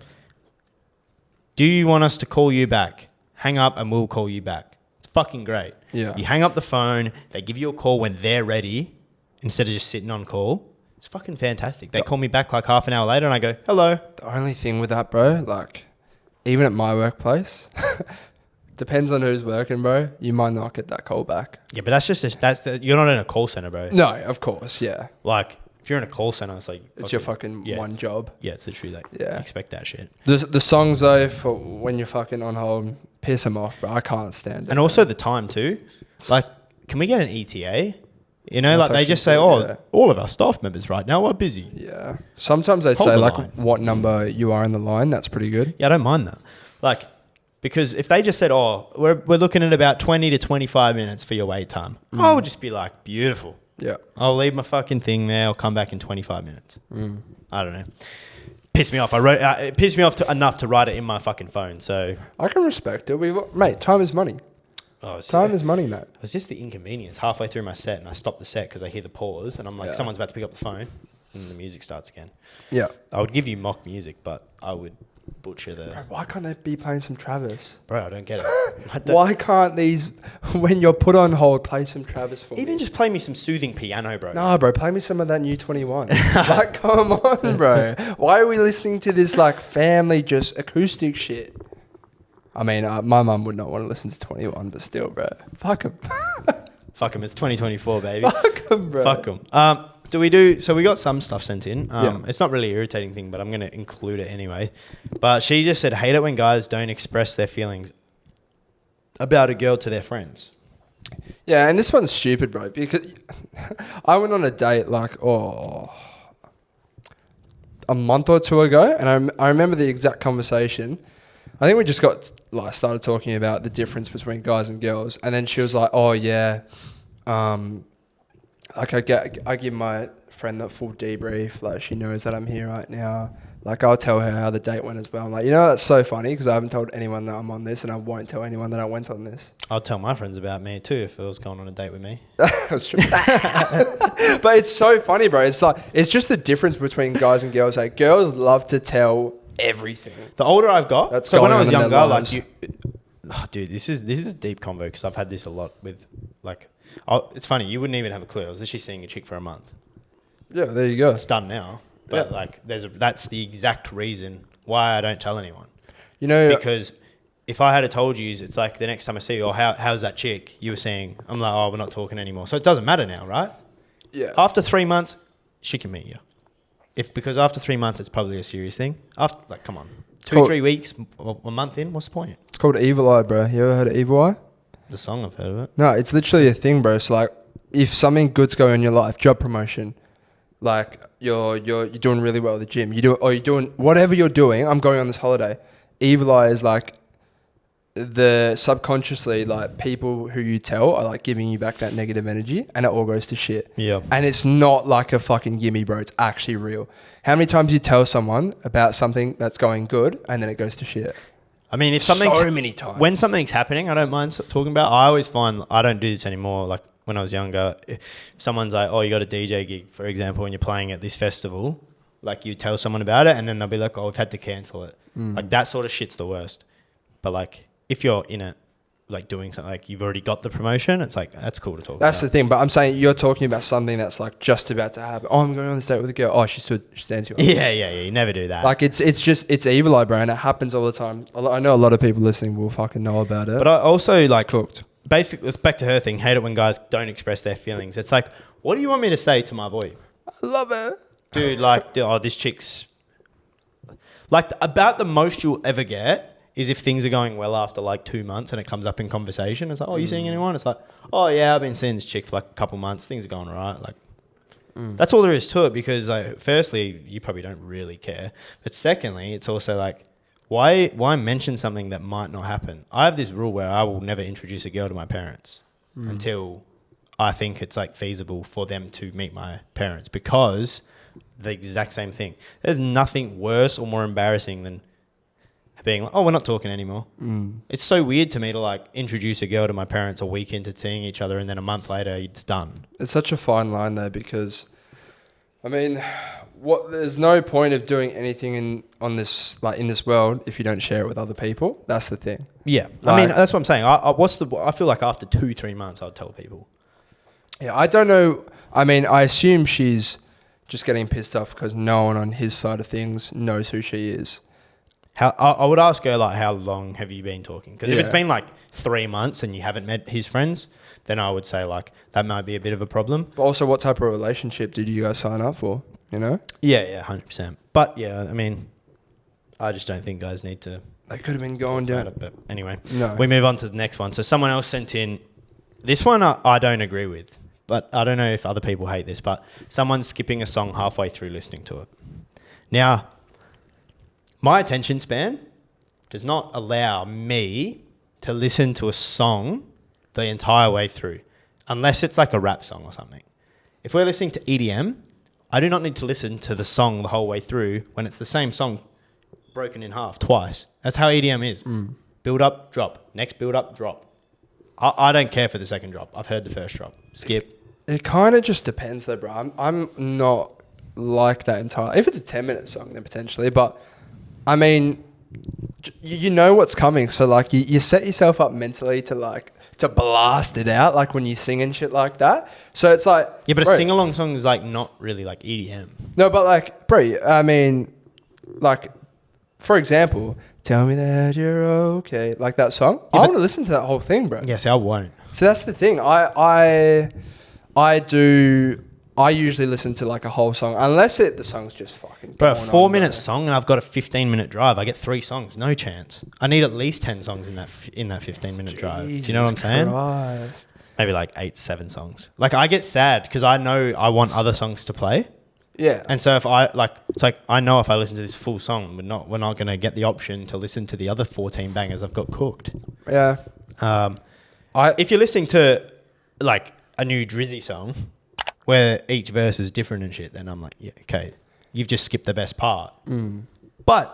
[SPEAKER 2] Do you want us to call you back? Hang up and we'll call you back. It's fucking great.
[SPEAKER 1] Yeah.
[SPEAKER 2] You hang up the phone, they give you a call when they're ready instead of just sitting on call. It's fucking fantastic. They call me back like half an hour later and I go, hello.
[SPEAKER 1] The only thing with that, bro, like, even at my workplace, depends on who's working, bro, you might not get that call back.
[SPEAKER 2] Yeah, but you're not in a call center, bro.
[SPEAKER 1] No, of course, yeah.
[SPEAKER 2] Like, if you're in a call center, it's like...
[SPEAKER 1] It's your fucking one job.
[SPEAKER 2] Yeah, it's literally like,
[SPEAKER 1] Yeah.
[SPEAKER 2] expect that shit.
[SPEAKER 1] The songs, though, for when you're fucking on hold, piss them off, bro. I can't stand it.
[SPEAKER 2] And also the time, too. Like, can we get an ETA? You know,
[SPEAKER 1] That's
[SPEAKER 2] like they just say, all of our staff members right now are busy.
[SPEAKER 1] Yeah. Sometimes they
[SPEAKER 2] Hold
[SPEAKER 1] say,
[SPEAKER 2] the
[SPEAKER 1] like,
[SPEAKER 2] line.
[SPEAKER 1] what number you are in the line. That's pretty good.
[SPEAKER 2] Yeah, I don't mind that. Like, because if they just said, we're looking at about 20 to 25 minutes for your wait time, I would just be like, beautiful.
[SPEAKER 1] Yeah.
[SPEAKER 2] I'll leave my fucking thing there. I'll come back in 25 minutes. I don't know. Pissed me off. It pissed me off enough to write it in my fucking phone. So
[SPEAKER 1] I can respect it. Mate, time is money. Time is money, mate.
[SPEAKER 2] It was just the inconvenience. Halfway through my set, and I stopped the set because I hear the pause, and I'm like, someone's about to pick up the phone, and the music starts again.
[SPEAKER 1] Yeah.
[SPEAKER 2] I would give you mock music, but I would butcher the...
[SPEAKER 1] Bro, why can't they be playing some Travis?
[SPEAKER 2] Bro, I don't get it.
[SPEAKER 1] Why can't these, when you're put on hold, play some Travis for me?
[SPEAKER 2] Even just play me some soothing piano, bro.
[SPEAKER 1] No, bro, play me some of that new 21. Like, come on, bro. Why are we listening to this, like, family just acoustic shit? I mean, my mum would not want to listen to 21, but still, bro. Fuck him.
[SPEAKER 2] Fuck him. It's 2024, baby.
[SPEAKER 1] Fuck him, bro.
[SPEAKER 2] Fuck him. So we got some stuff sent in. It's not really an irritating thing, but I'm going to include it anyway. But she just said, hate it when guys don't express their feelings about a girl to their friends.
[SPEAKER 1] Yeah, and this one's stupid, bro, because I went on a date like, a month or two ago, and I remember the exact conversation. I think we just started talking about the difference between guys and girls, and then she was like, oh, yeah, Like I give my friend that full debrief. Like she knows that I'm here right now. Like I'll tell her how the date went as well. I'm like, that's so funny because I haven't told anyone that I'm on this, and I won't tell anyone that I went on this.
[SPEAKER 2] I'll tell my friends about me too if it was going on a date with me.
[SPEAKER 1] That's true. But it's so funny, bro. It's just the difference between guys and girls. Like girls love to tell everything.
[SPEAKER 2] The older I've got,
[SPEAKER 1] That's
[SPEAKER 2] so when
[SPEAKER 1] going
[SPEAKER 2] I was
[SPEAKER 1] on in
[SPEAKER 2] younger,
[SPEAKER 1] their
[SPEAKER 2] like
[SPEAKER 1] lives.
[SPEAKER 2] dude, this is a deep convo because I've had this a lot with like. It's funny, you wouldn't even have a clue. I was literally seeing a chick for a month.
[SPEAKER 1] Yeah, there you go.
[SPEAKER 2] It's done now, but like, that's the exact reason why I don't tell anyone. Because if I had told you, it's like the next time I see you, or how's that chick? You were saying, I'm like, oh, we're not talking anymore. So it doesn't matter now, right?
[SPEAKER 1] Yeah.
[SPEAKER 2] After 3 months, she can meet you. Because after 3 months, it's probably a serious thing. Come on, 2-3 weeks, a month in, what's the point?
[SPEAKER 1] It's called Evil Eye, bro. You ever heard of Evil Eye?
[SPEAKER 2] The song, I've heard of it.
[SPEAKER 1] No, it's literally a thing, bro. It's like if something good's going on in your life, job promotion, like you're doing really well at the gym, you're doing whatever you're doing. I'm going on this holiday. Evil Eye is like the subconsciously like people who you tell are like giving you back that negative energy, and it all goes to shit.
[SPEAKER 2] Yeah.
[SPEAKER 1] And it's not like a fucking gimme, bro. It's actually real. How many times you tell someone about something that's going good and then it goes to shit?
[SPEAKER 2] I mean, if something's
[SPEAKER 1] so many times.
[SPEAKER 2] When something's happening, I don't mind talking about. I always find I don't do this anymore. Like when I was younger, if someone's like, "Oh, you got a DJ gig," for example, and you're playing at this festival, like you tell someone about it, and then they'll be like, "Oh, we've had to cancel it." Like that sort of shit's the worst. But like if you're in it, like doing something, like you've already got the promotion, it's like that's cool to talk about.
[SPEAKER 1] That's the thing, but I'm saying you're talking about something that's like just about to happen. Oh, I'm going on this date with a girl. Oh, she stands you up.
[SPEAKER 2] Yeah. You never do that.
[SPEAKER 1] Like it's Evil Eye, bro, and it happens all the time. I know a lot of people listening will fucking know about it.
[SPEAKER 2] But I also like
[SPEAKER 1] cooked.
[SPEAKER 2] Basically, it's back to her thing. Hate it when guys don't express their feelings. It's like, what do you want me to say to my boy?
[SPEAKER 1] I love it,
[SPEAKER 2] dude. Like, this chick's like about the most you'll ever get. Is if things are going well after like 2 months and it comes up in conversation. It's like, oh, you seeing anyone? It's like, oh yeah, I've been seeing this chick for like a couple months. Things are going all right. Like, that's all there is to it because like, firstly, you probably don't really care. But secondly, it's also like, why mention something that might not happen? I have this rule where I will never introduce a girl to my parents until I think it's like feasible for them to meet my parents because the exact same thing. There's nothing worse or more embarrassing than being like, oh, we're not talking anymore. It's so weird to me to like introduce a girl to my parents a week into seeing each other and then a month later it's done.
[SPEAKER 1] It's such a fine line though because, I mean, there's no point of doing anything in this world if you don't share it with other people. That's the thing.
[SPEAKER 2] Yeah,
[SPEAKER 1] like,
[SPEAKER 2] I mean that's what I'm saying. I feel like after 2-3 months I'll tell people.
[SPEAKER 1] Yeah, I don't know. I mean, I assume she's just getting pissed off because no one on his side of things knows who she is.
[SPEAKER 2] I would ask her, like, how long have you been talking? Because if it's been, like, 3 months and you haven't met his friends, then I would say, like, that might be a bit of a problem.
[SPEAKER 1] But also, what type of relationship did you guys sign up for, you know?
[SPEAKER 2] Yeah, 100%. But, yeah, I mean, I just don't think guys need to...
[SPEAKER 1] They could have been going down.
[SPEAKER 2] It, but anyway,
[SPEAKER 1] no.
[SPEAKER 2] We move on to the next one. So someone else sent in... This one I don't agree with, but I don't know if other people hate this, but someone's skipping a song halfway through listening to it. Now... my attention span does not allow me to listen to a song the entire way through, unless it's like a rap song or something. If we're listening to EDM, I do not need to listen to the song the whole way through when it's the same song broken in half twice. That's how EDM is. Build up, drop. Next build up, drop. I don't care for the second drop. I've heard the first drop. Skip.
[SPEAKER 1] It kind of just depends though, bro. I'm not like that entirely. If it's a 10-minute song, then potentially, but... I mean, you know what's coming, so like you set yourself up mentally to blast it out, like when you sing and shit like that. So it's like
[SPEAKER 2] yeah, but
[SPEAKER 1] bro,
[SPEAKER 2] a sing along song is like not really like EDM.
[SPEAKER 1] No, but like, bro, I mean, like for example, "Tell Me That You're Okay," like that song.
[SPEAKER 2] Yeah,
[SPEAKER 1] I want to listen to that whole thing, bro.
[SPEAKER 2] Yes, I won't.
[SPEAKER 1] So that's the thing. I usually listen to like a whole song, unless the song's just fucking.
[SPEAKER 2] Bro, a 4-minute song and I've got a 15-minute drive. I get 3 songs, no chance. I need at least 10 songs in that 15-minute drive. Do you know what I'm saying?
[SPEAKER 1] Christ.
[SPEAKER 2] Maybe like 8-7 songs. Like I get sad because I know I want other songs to play.
[SPEAKER 1] Yeah.
[SPEAKER 2] And so if it's like I know if I listen to this full song, we're not going to get the option to listen to the other 14 bangers I've got cooked.
[SPEAKER 1] Yeah.
[SPEAKER 2] If you're listening to like a new Drizzy song. where each verse is different and shit, then I'm like, yeah, okay, you've just skipped the best part. But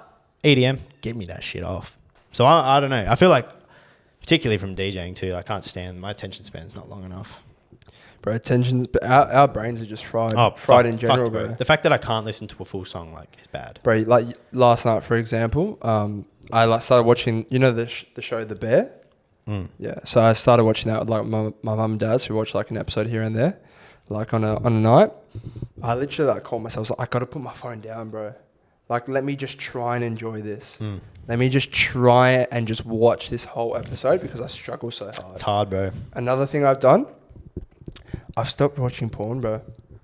[SPEAKER 2] EDM, get me that shit off. So I don't know. I feel like, particularly from DJing too, I can't stand, my attention span's not long enough.
[SPEAKER 1] Bro, our brains are just fried in general, bro.
[SPEAKER 2] The fact that I can't listen to a full song is bad.
[SPEAKER 1] Bro, like last night, for example, I started watching, the show The Bear? Yeah, so I started watching that with like my mum and dad, so we watched like an episode here and there, like on a night. I literally like called myself, I got to put my phone down, bro. Like, let me just try and enjoy this. Let me just try and just watch this whole episode because I struggle so hard.
[SPEAKER 2] It's hard, bro.
[SPEAKER 1] Another thing I've done, I've stopped watching porn, bro.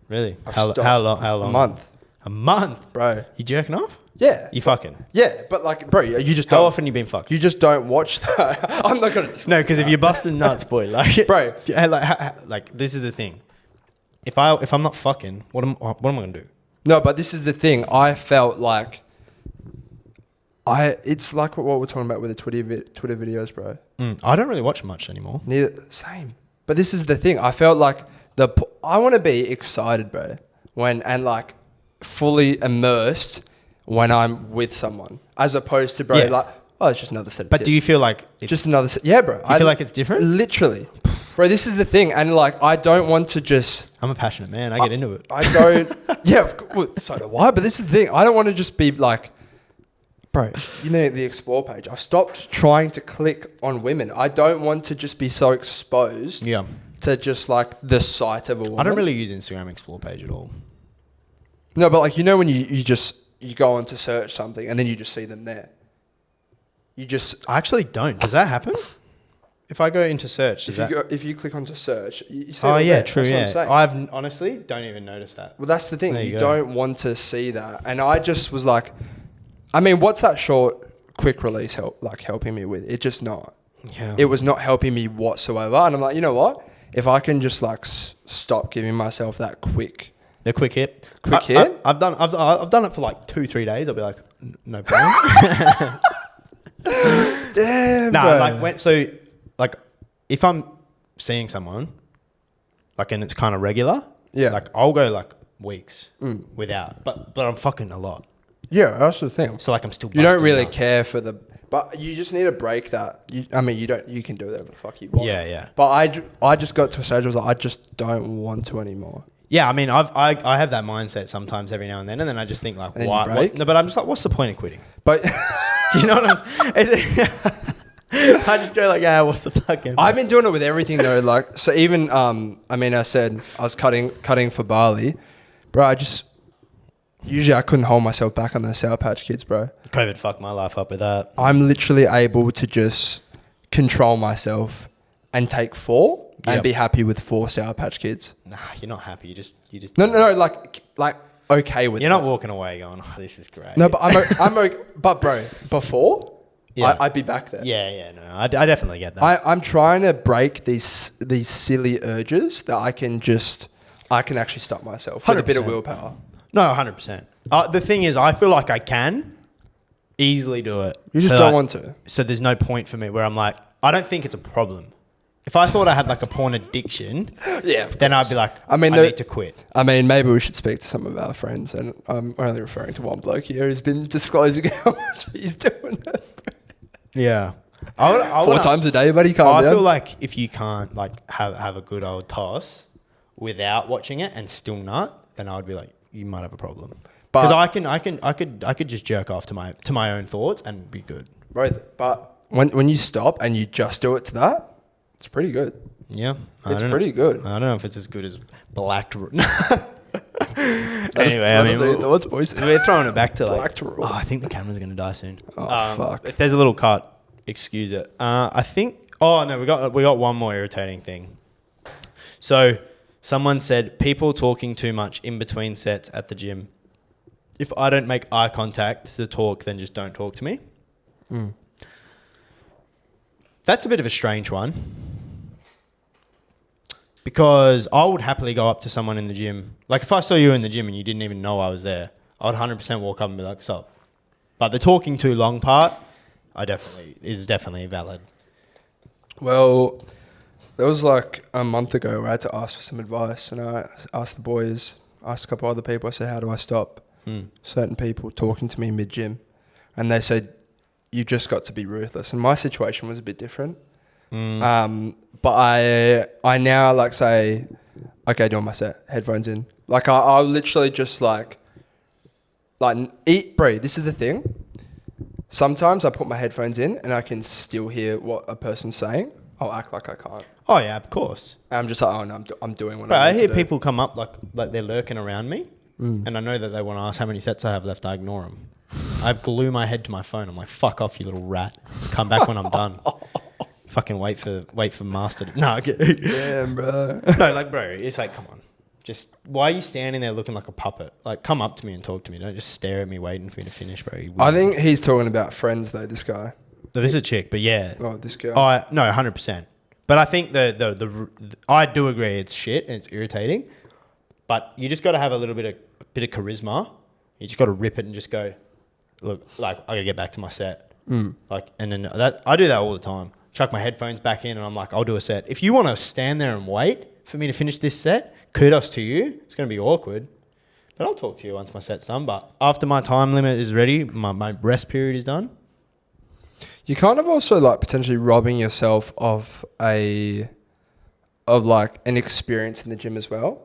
[SPEAKER 2] Really? How long?
[SPEAKER 1] A month.
[SPEAKER 2] A month?
[SPEAKER 1] Bro.
[SPEAKER 2] You jerking off?
[SPEAKER 1] Yeah.
[SPEAKER 2] You fucking?
[SPEAKER 1] Yeah, but like, bro, you just don't.
[SPEAKER 2] How often you been fucked?
[SPEAKER 1] You just don't watch that. I'm not going to...
[SPEAKER 2] No, because if you're busting nuts, boy, like...
[SPEAKER 1] Bro.
[SPEAKER 2] Like, this is the thing. If I'm not fucking, what am I going to do?
[SPEAKER 1] No, but this is the thing. I felt like... It's like what we're talking about with the Twitter videos, bro.
[SPEAKER 2] I don't really watch much anymore.
[SPEAKER 1] Same. But this is the thing. I felt like I want to be excited, bro, and like fully immersed when I'm with someone, as opposed to, bro, like, oh, it's just another set of
[SPEAKER 2] But
[SPEAKER 1] tits.
[SPEAKER 2] do you feel like it's
[SPEAKER 1] just another set? Yeah, bro.
[SPEAKER 2] You feel like it's different?
[SPEAKER 1] Literally. Bro, this is the thing. And like, I don't want to just...
[SPEAKER 2] I'm a passionate man. I get into it.
[SPEAKER 1] I don't... Yeah, well, so do I. But this is the thing. I don't want to just be like... Bro, the Explore page. I've stopped trying to click on women. I don't want to just be so exposed to just like the sight of a woman.
[SPEAKER 2] I don't really use Instagram Explore page at all.
[SPEAKER 1] No, but like, when you go on to search something and then you just see them there.
[SPEAKER 2] I actually don't. Does that happen? If I go into search,
[SPEAKER 1] if you click onto search, you see
[SPEAKER 2] oh
[SPEAKER 1] them
[SPEAKER 2] yeah,
[SPEAKER 1] there.
[SPEAKER 2] true.
[SPEAKER 1] That's
[SPEAKER 2] Yeah,
[SPEAKER 1] what I'm saying.
[SPEAKER 2] I've honestly don't even notice that.
[SPEAKER 1] Well, that's the thing.
[SPEAKER 2] There
[SPEAKER 1] You
[SPEAKER 2] you go.
[SPEAKER 1] don't want to see that. And I just was like, I mean, what's that short, quick release helping me with? It's just not.
[SPEAKER 2] Yeah.
[SPEAKER 1] It was not helping me whatsoever. And I'm like, you know what? If I can just like stop giving myself that quick
[SPEAKER 2] hit. I've done it for like 2-3 days. I'll be like, no problem.
[SPEAKER 1] Damn.
[SPEAKER 2] Nah,
[SPEAKER 1] bro.
[SPEAKER 2] like if I'm seeing someone, like, and it's kind of regular, like I'll go like weeks without, but I'm fucking a lot.
[SPEAKER 1] Yeah, that's the thing.
[SPEAKER 2] So like I'm still.
[SPEAKER 1] You don't really
[SPEAKER 2] nuts.
[SPEAKER 1] care for but you just need to break that. You can do whatever the fuck you want.
[SPEAKER 2] Yeah.
[SPEAKER 1] But I just got to a stage where I was like, I just don't want to anymore.
[SPEAKER 2] Yeah, I mean, I have that mindset sometimes every now and then I just think like, why? No, but I'm just like, what's the point of quitting?
[SPEAKER 1] But
[SPEAKER 2] do you know what I just go like, yeah, what's the fucking?
[SPEAKER 1] I've been doing it with everything though. Like, so even I said I was cutting for barley, bro. Usually I couldn't hold myself back on those Sour Patch Kids, bro.
[SPEAKER 2] COVID fucked my life up with that.
[SPEAKER 1] I'm literally able to just control myself and take 4 and be happy with 4 Sour Patch Kids.
[SPEAKER 2] Nah, you're not happy. You just.
[SPEAKER 1] No, like okay with.
[SPEAKER 2] You're not walking away going, oh, this is great.
[SPEAKER 1] No, but I'm okay. But bro, before, I'd be back there.
[SPEAKER 2] Yeah, no, I definitely get that.
[SPEAKER 1] I'm trying to break these silly urges that I can actually stop myself with a bit of willpower.
[SPEAKER 2] No, 100%. The thing is, I feel like I can easily do it.
[SPEAKER 1] You just don't want to.
[SPEAKER 2] So there's no point for me where I'm like, I don't think it's a problem. If I thought I had like a porn addiction, then I'd be like, I need to quit. I mean,
[SPEAKER 1] maybe we should speak to some of our friends, and I'm only referring to one bloke here who's been disclosing how much he's doing it.
[SPEAKER 2] Yeah.
[SPEAKER 1] 4 times a day, buddy. I
[SPEAKER 2] feel like if you can't like have a good old toss without watching it and still not, then I would be like, you might have a problem. Because I could just jerk off to my own thoughts and be good.
[SPEAKER 1] Right, but when you stop and you just do it to that, it's pretty good.
[SPEAKER 2] Yeah,
[SPEAKER 1] it's pretty good.
[SPEAKER 2] I don't know if it's as good as black.
[SPEAKER 1] Anyway,
[SPEAKER 2] I mean,
[SPEAKER 1] thoughts, boys.
[SPEAKER 2] We're throwing it back to like.
[SPEAKER 1] Black to roll.
[SPEAKER 2] I think the camera's gonna die soon.
[SPEAKER 1] Oh fuck!
[SPEAKER 2] If there's a little cut, excuse it. I think. Oh no, we got one more irritating thing. So. Someone said, people talking too much in between sets at the gym. If I don't make eye contact to talk, then just don't talk to me. That's a bit of a strange one. Because I would happily go up to someone in the gym. Like if I saw you in the gym and you didn't even know I was there, I would 100% walk up and be like, "Sup?" But the talking too long part, is definitely valid.
[SPEAKER 1] Well, There was like a month ago where I had to ask for some advice, and I asked the boys, asked a couple other people. I said, "How do I stop certain people talking to me mid gym?" And they said, "You just got to be ruthless." And my situation was a bit different. But I now like say, okay, doing my set, headphones in. Like I'll literally just like eat, breathe. This is the thing. Sometimes I put my headphones in and I can still hear what a person's saying. I'll act like I can't.
[SPEAKER 2] Oh yeah, of course.
[SPEAKER 1] And I'm just like, oh no, I'm doing what
[SPEAKER 2] But
[SPEAKER 1] I
[SPEAKER 2] I
[SPEAKER 1] need
[SPEAKER 2] hear
[SPEAKER 1] to do.
[SPEAKER 2] people come up like they're lurking around me, and I know that they want to ask how many sets I have left. I ignore them. I glue my head to my phone. I'm like, fuck off, you little rat. Come back when I'm done. Fucking wait for master. No,
[SPEAKER 1] Damn, bro.
[SPEAKER 2] no, like bro, it's like, come on. Just why are you standing there looking like a puppet? Like, come up to me and talk to me. Don't just stare at me waiting for me to finish, bro.
[SPEAKER 1] I think he's talking about friends though. This guy.
[SPEAKER 2] So this is a chick, but yeah.
[SPEAKER 1] Oh, this girl.
[SPEAKER 2] No, 100%. But I think the I do agree it's shit and it's irritating. But you just got to have a bit of charisma. You just got to rip it and just go, look, like I got to get back to my set. Like, and then I do that all the time. Chuck my headphones back in and I'm like, I'll do a set. If you want to stand there and wait for me to finish this set, kudos to you. It's going to be awkward. But I'll talk to you once my set's done. But after my time limit is ready, my rest period is done.
[SPEAKER 1] You're kind of also like potentially robbing yourself of like an experience in the gym as well.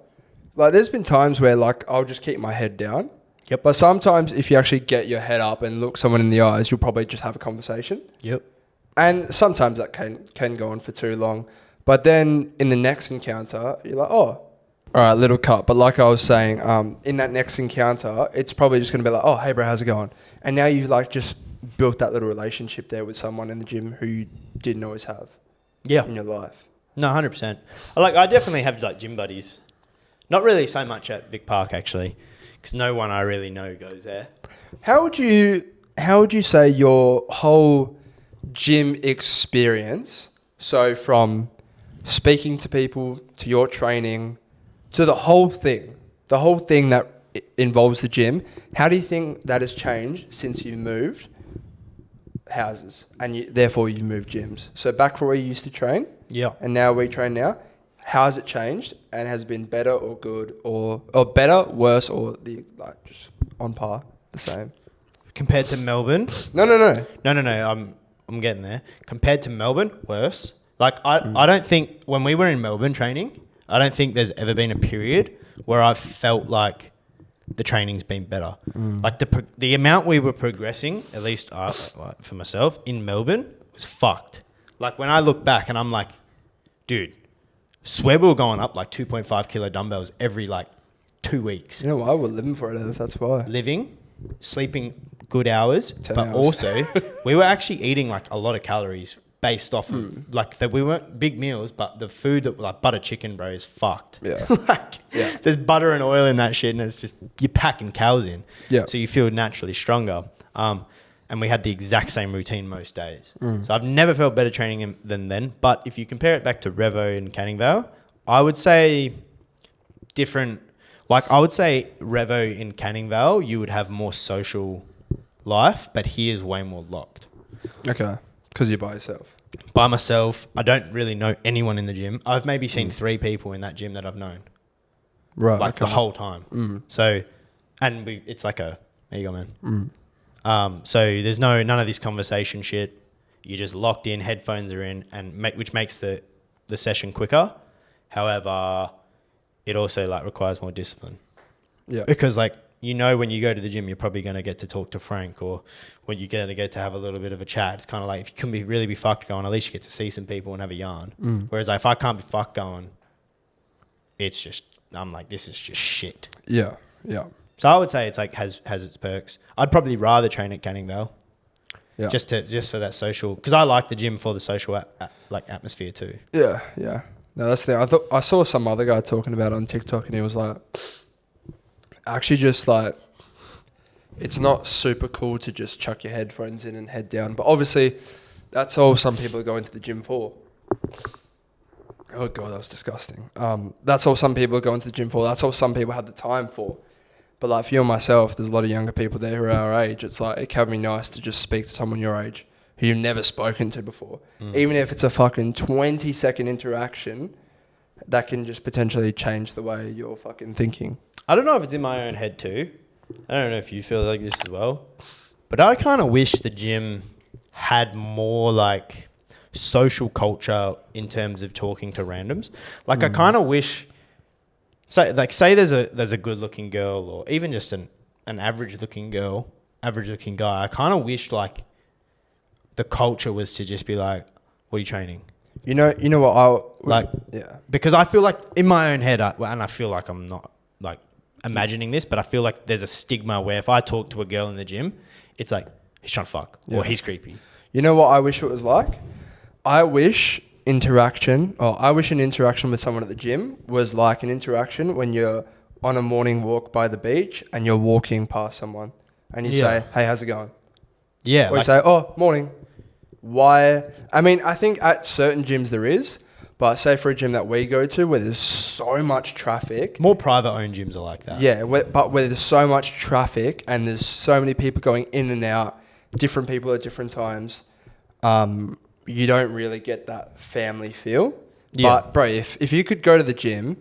[SPEAKER 1] Like there's been times where like I'll just keep my head down.
[SPEAKER 2] Yep.
[SPEAKER 1] But sometimes if you actually get your head up and look someone in the eyes, you'll probably just have a conversation.
[SPEAKER 2] Yep.
[SPEAKER 1] And sometimes that can go on for too long. But then in the next encounter, you're like, oh, all right, little cut. But like I was saying, in that next encounter, it's probably just going to be like, oh, hey, bro, how's it going? And now you've like just built that little relationship there with someone in the gym who you didn't always have in your life.
[SPEAKER 2] No, 100%. I definitely have like gym buddies. Not really so much at Vic Park actually, because no one I really know goes there.
[SPEAKER 1] How would you say your whole gym experience, so from speaking to people to your training to the whole thing that involves the gym, how do you think that has changed since you moved houses and therefore you moved gyms? So back from where you used to train, and now we train now. How has it changed, and has it been better or good or better, worse, or just on par, the same?
[SPEAKER 2] Compared to Melbourne?
[SPEAKER 1] No.
[SPEAKER 2] I'm getting there. Compared to Melbourne, worse. Like I don't think when we were in Melbourne training, I don't think there's ever been a period where I've felt like the training's been better. Like the amount we were progressing, at least for myself in Melbourne, was fucked. Like when I look back and I'm like, dude, swear we were going up like 2.5 kilo dumbbells every like 2 weeks.
[SPEAKER 1] You know why? We're living for it, that's why.
[SPEAKER 2] Living, sleeping good hours,
[SPEAKER 1] 10
[SPEAKER 2] but
[SPEAKER 1] hours.
[SPEAKER 2] also we were actually eating like a lot of calories based off of like that. We weren't big meals, but the food that like butter chicken, bro, is fucked.
[SPEAKER 1] Yeah.
[SPEAKER 2] There's butter and oil in that shit, and it's just you're packing cows in.
[SPEAKER 1] Yeah.
[SPEAKER 2] So you feel naturally stronger. And we had the exact same routine most days. So I've never felt better training than then. But if you compare it back to Revo in Canning Vale, I would say different. Like I would say Revo in Canning Vale, you would have more social life, but here is way more locked.
[SPEAKER 1] Okay. Because you're by yourself.
[SPEAKER 2] By myself, I don't really know anyone in the gym. I've maybe seen 3 people in that gym that I've known.
[SPEAKER 1] Right.
[SPEAKER 2] Like the whole time. So, and it's like there you go, man. So there's none of this conversation shit. You're just locked in, headphones are in, which makes the session quicker. However, it also like requires more discipline.
[SPEAKER 1] Yeah.
[SPEAKER 2] Because like, you know, when you go to the gym, you're probably going to get to talk to Frank, or when you're going to get to have a little bit of a chat. It's kind of like, if you can really be fucked going, at least you get to see some people and have a yarn. Whereas like, if I can't be fucked going, it's just, I'm like, this is just shit.
[SPEAKER 1] Yeah.
[SPEAKER 2] So I would say it's like has its perks. I'd probably rather train at Canning Vale, just for that social, because I like the gym for the social like atmosphere too. Yeah. No, that's the thing.
[SPEAKER 1] I saw some other guy talking about it on TikTok, and he was like, actually, just like, it's not super cool to just chuck your headphones in and head down, but obviously, that's all some people are going to the gym for. Oh god, that was disgusting. That's all some people are going to the gym for. That's all some people have the time for. But like for you and myself, there's a lot of younger people there who are our age. It's like, it can be nice to just speak to someone your age who you've never spoken to before. Even if it's a fucking 20-second interaction, that can just potentially change the way you're fucking thinking.
[SPEAKER 2] I don't know if it's in my own head too. I don't know if you feel like this as well. But I kind of wish the gym had more like social culture in terms of talking to randoms. Like I kind of wish, say there's a good looking girl or even just an average looking girl, average looking guy. I kind of wish like the culture was to just be like, what are you training?
[SPEAKER 1] You know what yeah.
[SPEAKER 2] Because I feel like in my own head, and I feel like I'm not like imagining this, but I feel like there's a stigma where if I talk to a girl in the gym, it's like, he's trying to fuck or he's creepy.
[SPEAKER 1] You know what I wish it was like? I wish an interaction with someone at the gym was like an interaction when you're on a morning walk by the beach and you're walking past someone and you say, hey, how's it going?
[SPEAKER 2] Yeah.
[SPEAKER 1] Or you say, oh, morning. Why? I mean, I think at certain gyms there is, but say for a gym that we go to where there's so much traffic.
[SPEAKER 2] More private owned gyms are like that.
[SPEAKER 1] Yeah, but where there's so much traffic and there's so many people going in and out, different people at different times, you don't really get that family feel. Yeah. But bro, if you could go to the gym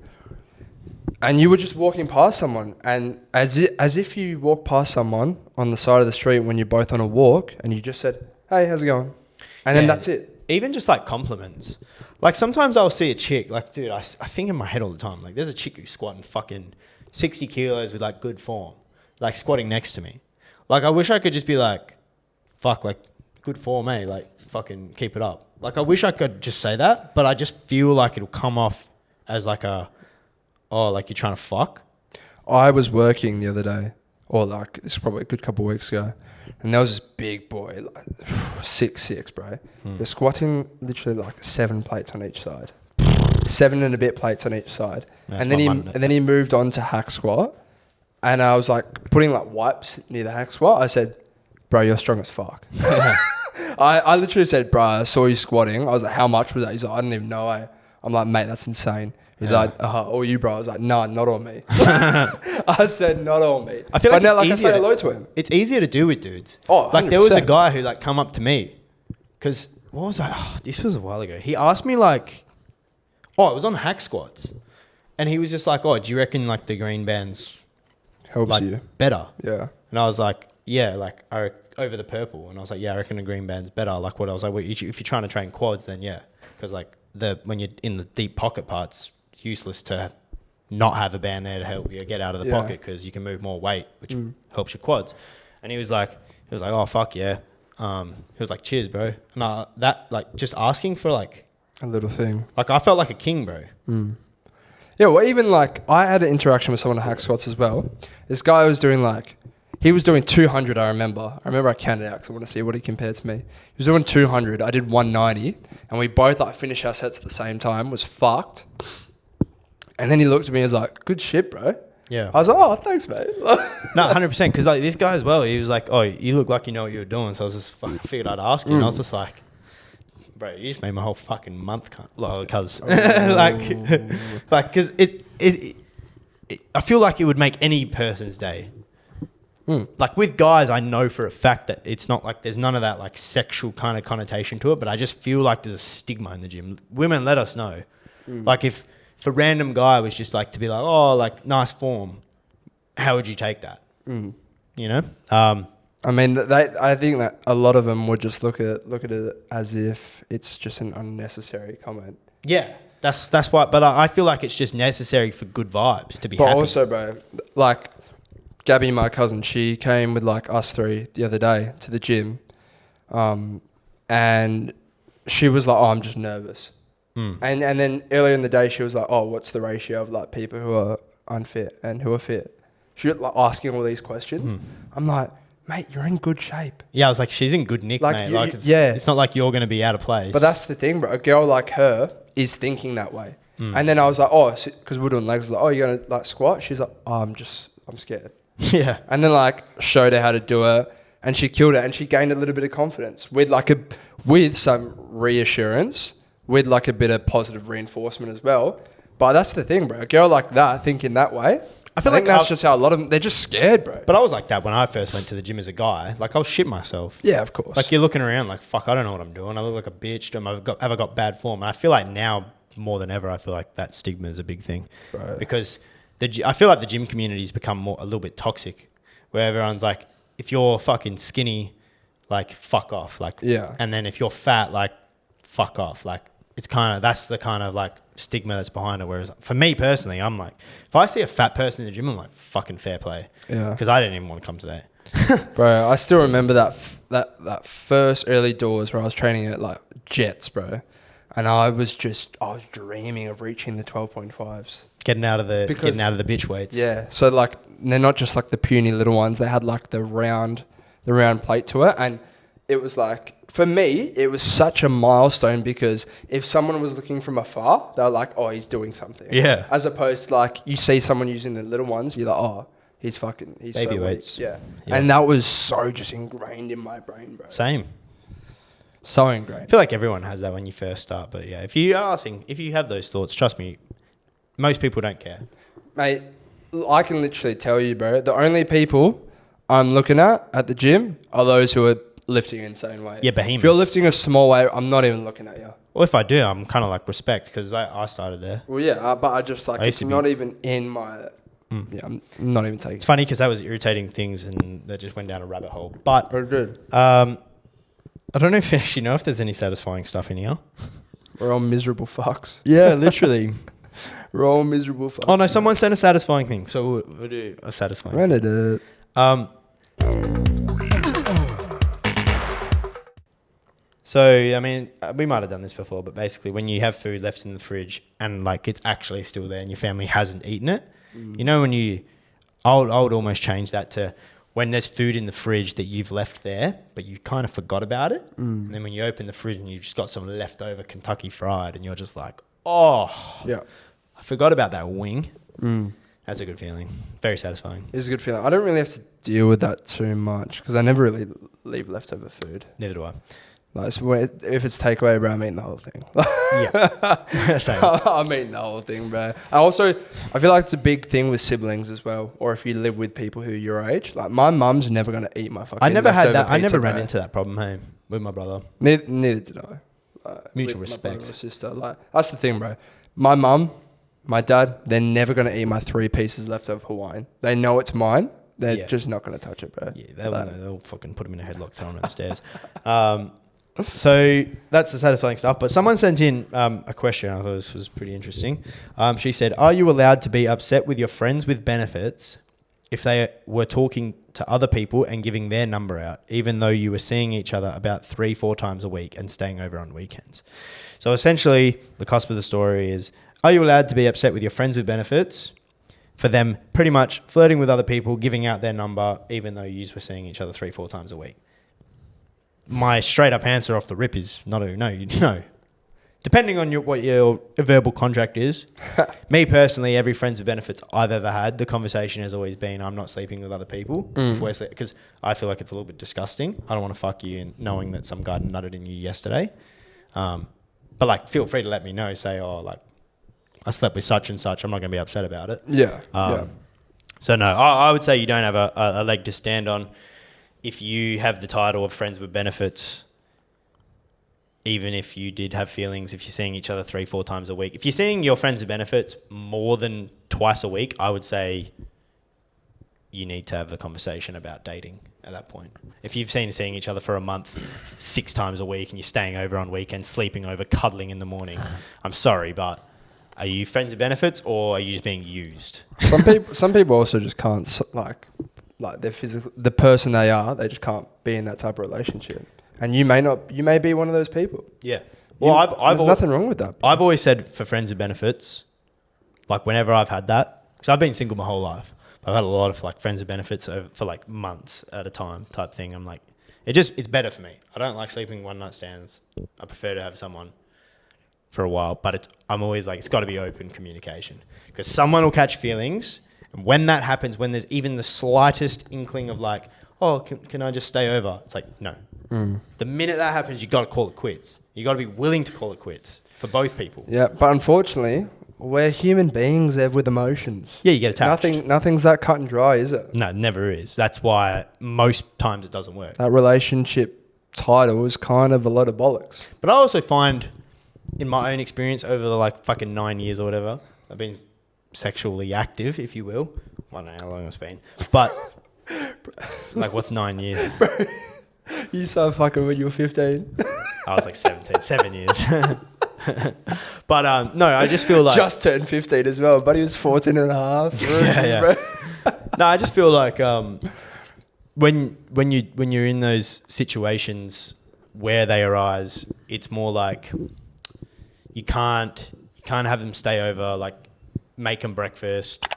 [SPEAKER 1] and you were just walking past someone and as if you walk past someone on the side of the street when you're both on a walk and you just said, hey, how's it going? And then that's it.
[SPEAKER 2] Even just like compliments. Like sometimes I'll see a chick, like dude, I think in my head all the time, like there's a chick who's squatting fucking 60 kilos with like good form, like squatting next to me. Like I wish I could just be like, fuck, like good form, eh? Like fucking keep it up. Like I wish I could just say that, but I just feel like it'll come off as like like you're trying to fuck.
[SPEAKER 1] I was working the other day, or like this is probably a good couple of weeks ago, and there was this big boy, like 6'6", bro. They're squatting literally like 7 plates on each side, 7 and a bit plates on each side, and then he moved on to hack squat, and I was like putting like wipes near the hack squat. I said, bro, you're strong as fuck. I literally said, bro, I saw you squatting. I was like, how much was that? He's like, I didn't even know. I'm like, mate, that's insane. He's like, all you, bro. I was like, nah, not all me. I said, not all me.
[SPEAKER 2] I feel like
[SPEAKER 1] I say hello to him.
[SPEAKER 2] It's easier to do with dudes.
[SPEAKER 1] Oh, 100%.
[SPEAKER 2] Like there was a guy who like come up to me because what was I? Oh, this was a while ago. He asked me like, it was on hack squats, and he was just like, do you reckon like the green bands
[SPEAKER 1] helps
[SPEAKER 2] like,
[SPEAKER 1] you
[SPEAKER 2] better?
[SPEAKER 1] Yeah.
[SPEAKER 2] And I was like, yeah, like over the purple, and I was like, yeah, I reckon the green band's better. Like what I was like, well, if you're trying to train quads, then yeah, because like when you're in the deep pocket parts, useless to not have a band there to help you get out of the pocket because you can move more weight, which helps your quads. And he was like, oh fuck yeah. He was like, cheers, bro. And that like just asking for like
[SPEAKER 1] a little thing. Like
[SPEAKER 2] I felt like a king, bro.
[SPEAKER 1] Yeah, well, even like I had an interaction with someone at hack squats as well. This guy was doing he was doing 200, I remember I counted out because I want to see what he compared to me. He was doing 200, I did 190, and we both like finished our sets at the same time, was fucked. And then he looked at me and was like, good shit, bro.
[SPEAKER 2] Yeah.
[SPEAKER 1] I was like, oh, thanks, mate.
[SPEAKER 2] No, 100%. Because like this guy as well, he was like, oh, you look like you know what you were doing. So I was just figured I'd ask you. And I was just like, bro, you just made my whole fucking month, because because I feel like it would make any person's day. Like with guys, I know for a fact that it's not like there's none of that like sexual kind of connotation to it, but I just feel like there's a stigma in the gym. Women, let us know. Like if a random guy was just like to be like, oh, like nice form, how would you take that? You know?
[SPEAKER 1] I mean, I think that a lot of them would just look at it as if it's just an unnecessary comment.
[SPEAKER 2] Yeah, that's why. But I feel like it's just necessary for good vibes to be happy. But
[SPEAKER 1] also, bro, like Gabby, my cousin, she came with like us three the other day to the gym, and she was like, oh, I'm just nervous. And then earlier in the day, she was like, oh, what's the ratio of like people who are unfit and who are fit? She was like asking all these questions. I'm like, mate, you're in good shape.
[SPEAKER 2] Yeah, I was like, she's in good nick,
[SPEAKER 1] like,
[SPEAKER 2] mate. It's not like you're going to be out of place.
[SPEAKER 1] But that's the thing, bro. A girl like her is thinking that way. And then I was like, oh, because we're doing legs. I was like, oh, you're going to like squat? She's like, oh, I'm scared.
[SPEAKER 2] Yeah.
[SPEAKER 1] And then like showed her how to do it, and she killed it, and she gained a little bit of confidence with some reassurance, with like a bit of positive reinforcement as well. But that's the thing, bro. A girl like that thinking that way, I think that's just how a lot of them, they're just scared, bro.
[SPEAKER 2] But I was like that when I first went to the gym as a guy. Like, I'll shit myself.
[SPEAKER 1] Yeah, of course.
[SPEAKER 2] Like, you're looking around like, fuck, I don't know what I'm doing. I look like a bitch. Have I got bad form? And I feel like now, more than ever, I feel like that stigma is a big thing.
[SPEAKER 1] Bro.
[SPEAKER 2] Because I feel like the gym community's become a little bit toxic, where everyone's like, if you're fucking skinny, like, fuck off. Like,
[SPEAKER 1] yeah.
[SPEAKER 2] And then if you're fat, like, fuck off. Like, it's kind of, that's the kind of like stigma that's behind it. Whereas for me personally, I'm like, if I see a fat person in the gym, I'm like, fucking fair play.
[SPEAKER 1] Yeah.
[SPEAKER 2] Because I didn't even want to come today.
[SPEAKER 1] Bro, I still remember that first early doors where I was training at like Jets, bro. And I was dreaming of reaching the 12.5s.
[SPEAKER 2] Getting out of the bitch weights.
[SPEAKER 1] Yeah. So like, they're not just like the puny little ones. They had like the round plate to it. And it was like, for me, it was such a milestone because if someone was looking from afar, they were like, oh, he's doing something.
[SPEAKER 2] Yeah.
[SPEAKER 1] As opposed to like, you see someone using the little ones, you're like, oh, he's
[SPEAKER 2] baby
[SPEAKER 1] so
[SPEAKER 2] weights.
[SPEAKER 1] Yeah. And that was so just ingrained in my brain, bro.
[SPEAKER 2] Same.
[SPEAKER 1] So ingrained.
[SPEAKER 2] I feel like everyone has that when you first start. But yeah, if you have those thoughts, trust me, most people don't care.
[SPEAKER 1] Mate, I can literally tell you, bro, the only people I'm looking at the gym are those who are lifting insane weight.
[SPEAKER 2] Yeah, behemoths.
[SPEAKER 1] If you're lifting a small weight, I'm not even looking at you.
[SPEAKER 2] Well, if I do, I'm kind of like respect because I started there.
[SPEAKER 1] Well, yeah, but I just like, it's not even in my... Yeah, I'm not even taking...
[SPEAKER 2] It's funny because that was irritating things and that just went down a rabbit hole. But
[SPEAKER 1] Very good.
[SPEAKER 2] I don't know if you actually know if there's any satisfying stuff in here.
[SPEAKER 1] We're all miserable fucks.
[SPEAKER 2] Yeah, literally.
[SPEAKER 1] We're all miserable fucks.
[SPEAKER 2] Oh, no, someone sent a satisfying thing. So we'll do a satisfying
[SPEAKER 1] Ran it up.
[SPEAKER 2] So, I mean, we might have done this before, but basically when you have food left in the fridge and like it's actually still there and your family hasn't eaten it, you know, I would almost change that to when there's food in the fridge that you've left there, but you kind of forgot about it. And then when you open the fridge and you've just got some leftover Kentucky Fried and you're just like, oh,
[SPEAKER 1] Yeah.
[SPEAKER 2] I forgot about that wing. That's a good feeling. Very satisfying.
[SPEAKER 1] It's a good feeling. I don't really have to deal with that too much because I never really leave leftover food.
[SPEAKER 2] Neither do I.
[SPEAKER 1] Like, if it's takeaway, bro, I'm eating the whole thing.
[SPEAKER 2] Yeah. Same.
[SPEAKER 1] I'm eating the whole thing, bro. I feel like it's a big thing with siblings as well, or if you live with people who are your age. Like, my mum's never going to eat my fucking
[SPEAKER 2] I never had that.
[SPEAKER 1] pizza,
[SPEAKER 2] I never ran
[SPEAKER 1] bro.
[SPEAKER 2] into that problem, hey, with my brother.
[SPEAKER 1] Neither did I.
[SPEAKER 2] Mutual
[SPEAKER 1] with
[SPEAKER 2] respect.
[SPEAKER 1] My brother or sister. Like, that's the thing, bro. My mum, my dad, they're never going to eat my 3 pieces left of Hawaiian. They know it's mine. They're just not going to touch it, bro.
[SPEAKER 2] Yeah, they'll fucking put him in a headlock, throw him at the stairs. So that's the satisfying stuff. But someone sent in a question. I thought this was pretty interesting. She said, are you allowed to be upset with your friends with benefits if they were talking to other people and giving their number out, even though you were seeing each other about 3-4 times a week and staying over on weekends? So essentially, the cusp of the story is, are you allowed to be upset with your friends with benefits for them pretty much flirting with other people, giving out their number, even though you were seeing each other 3-4 times a week? My straight up answer off the rip is no. Depending on what your verbal contract is. Me personally, every friends with benefits I've ever had, the conversation has always been, I'm not sleeping with other people. Because I feel like it's a little bit disgusting. I don't want to fuck you in knowing that some guy nutted in you yesterday. But like, feel free to let me know. Say, oh, like, I slept with such and such. I'm not going to be upset about it.
[SPEAKER 1] Yeah.
[SPEAKER 2] So no, I would say you don't have a leg to stand on if you have the title of friends with benefits, even if you did have feelings, if you're seeing each other 3-4 times a week. If you're seeing your friends with benefits more than twice a week, I would say you need to have a conversation about dating at that point. If you've seeing each other for a month, 6 times a week, and you're staying over on weekends, sleeping over, cuddling in the morning, I'm sorry, but are you friends with benefits or are you just being used?
[SPEAKER 1] Some people also just can't, like they're the person they are, they just can't be in that type of relationship. And you may be one of those people.
[SPEAKER 2] Yeah. Well,
[SPEAKER 1] there's nothing wrong with that.
[SPEAKER 2] I've always said for friends with benefits, like whenever I've had that, because I've been single my whole life, but I've had a lot of like friends with benefits for like months at a time type thing. I'm like, it's better for me. I don't like sleeping one night stands. I prefer to have someone for a while, but I'm always like, it's got to be open communication because someone will catch feelings. And when that happens, when there's even the slightest inkling of like, oh, can I just stay over? It's like, no. The minute that happens, you got to call it quits. You got to be willing to call it quits for both people.
[SPEAKER 1] Yeah, but unfortunately, We're human beings, Ev, with emotions.
[SPEAKER 2] Yeah, you get attached.
[SPEAKER 1] Nothing's that cut and dry, is it?
[SPEAKER 2] No, it never is. That's why most times it doesn't work.
[SPEAKER 1] That relationship title is kind of a load of bollocks.
[SPEAKER 2] But I also find, in my own experience over the like fucking 9 years or whatever, I've been sexually active, if you will. I don't know how long it's been. But, like, what's 9 years?
[SPEAKER 1] You started fucking when you were 15.
[SPEAKER 2] I was like 17, 7 years. But, no, I just feel like...
[SPEAKER 1] Just turned 15 as well, but he was 14 and a half.
[SPEAKER 2] Yeah. No, I just feel like when you're in those situations where they arise, it's more like you can't have them stay over, like make them breakfast.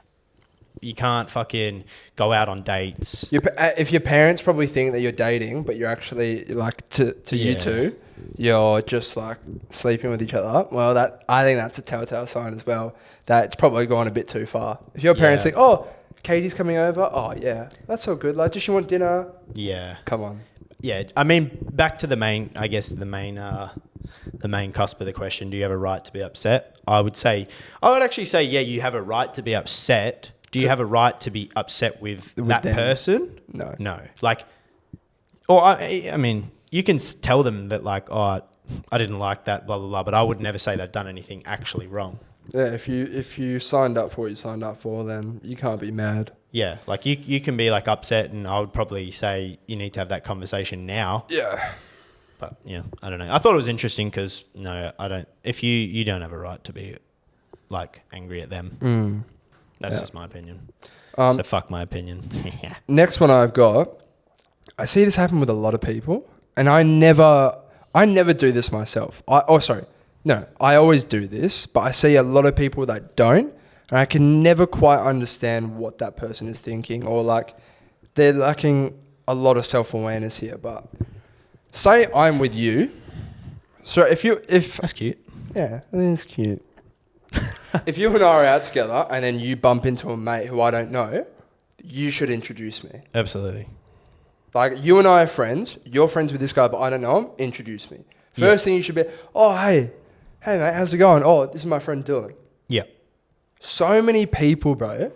[SPEAKER 2] You can't fucking go out on dates.
[SPEAKER 1] If your parents probably think that you're dating, but you're actually like to you two, you're just like sleeping with each other. Well, I think that's a telltale sign as well that it's probably gone a bit too far. If your parents think, oh, Katie's coming over, oh yeah, that's all good. Like, does she want dinner? Yeah. Come on.
[SPEAKER 2] Yeah, I mean, back to the main cusp of the question. Do you have a right to be upset? I would actually say, yeah, you have a right to be upset. Do you have a right to be upset with that them? Person? No. Like, or I mean, you can tell them that like, oh, I didn't like that, blah, blah, blah, but I would never say they've done anything actually wrong.
[SPEAKER 1] Yeah, if you signed up for what you signed up for, then you can't be mad.
[SPEAKER 2] Yeah, like you can be like upset, and I would probably say you need to have that conversation now.
[SPEAKER 1] Yeah.
[SPEAKER 2] But yeah, I don't know. I thought it was interesting because no, I don't. If you don't have a right to be like angry at them. That's just my opinion. So fuck my opinion.
[SPEAKER 1] Next one I've got, I see this happen with a lot of people, and I never do this myself. I always do this, but I see a lot of people that don't, and I can never quite understand what that person is thinking, or like they're lacking a lot of self-awareness here. But say I'm with you. So if
[SPEAKER 2] that's cute.
[SPEAKER 1] Yeah, I think it's cute. If you and I are out together and then you bump into a mate who I don't know, you should introduce me.
[SPEAKER 2] Absolutely.
[SPEAKER 1] Like, you and I are friends. You're friends with this guy, but I don't know him. Introduce me. First thing you should be, oh, hey mate, how's it going? Oh, this is my friend Dylan. Yeah. So many people, bro,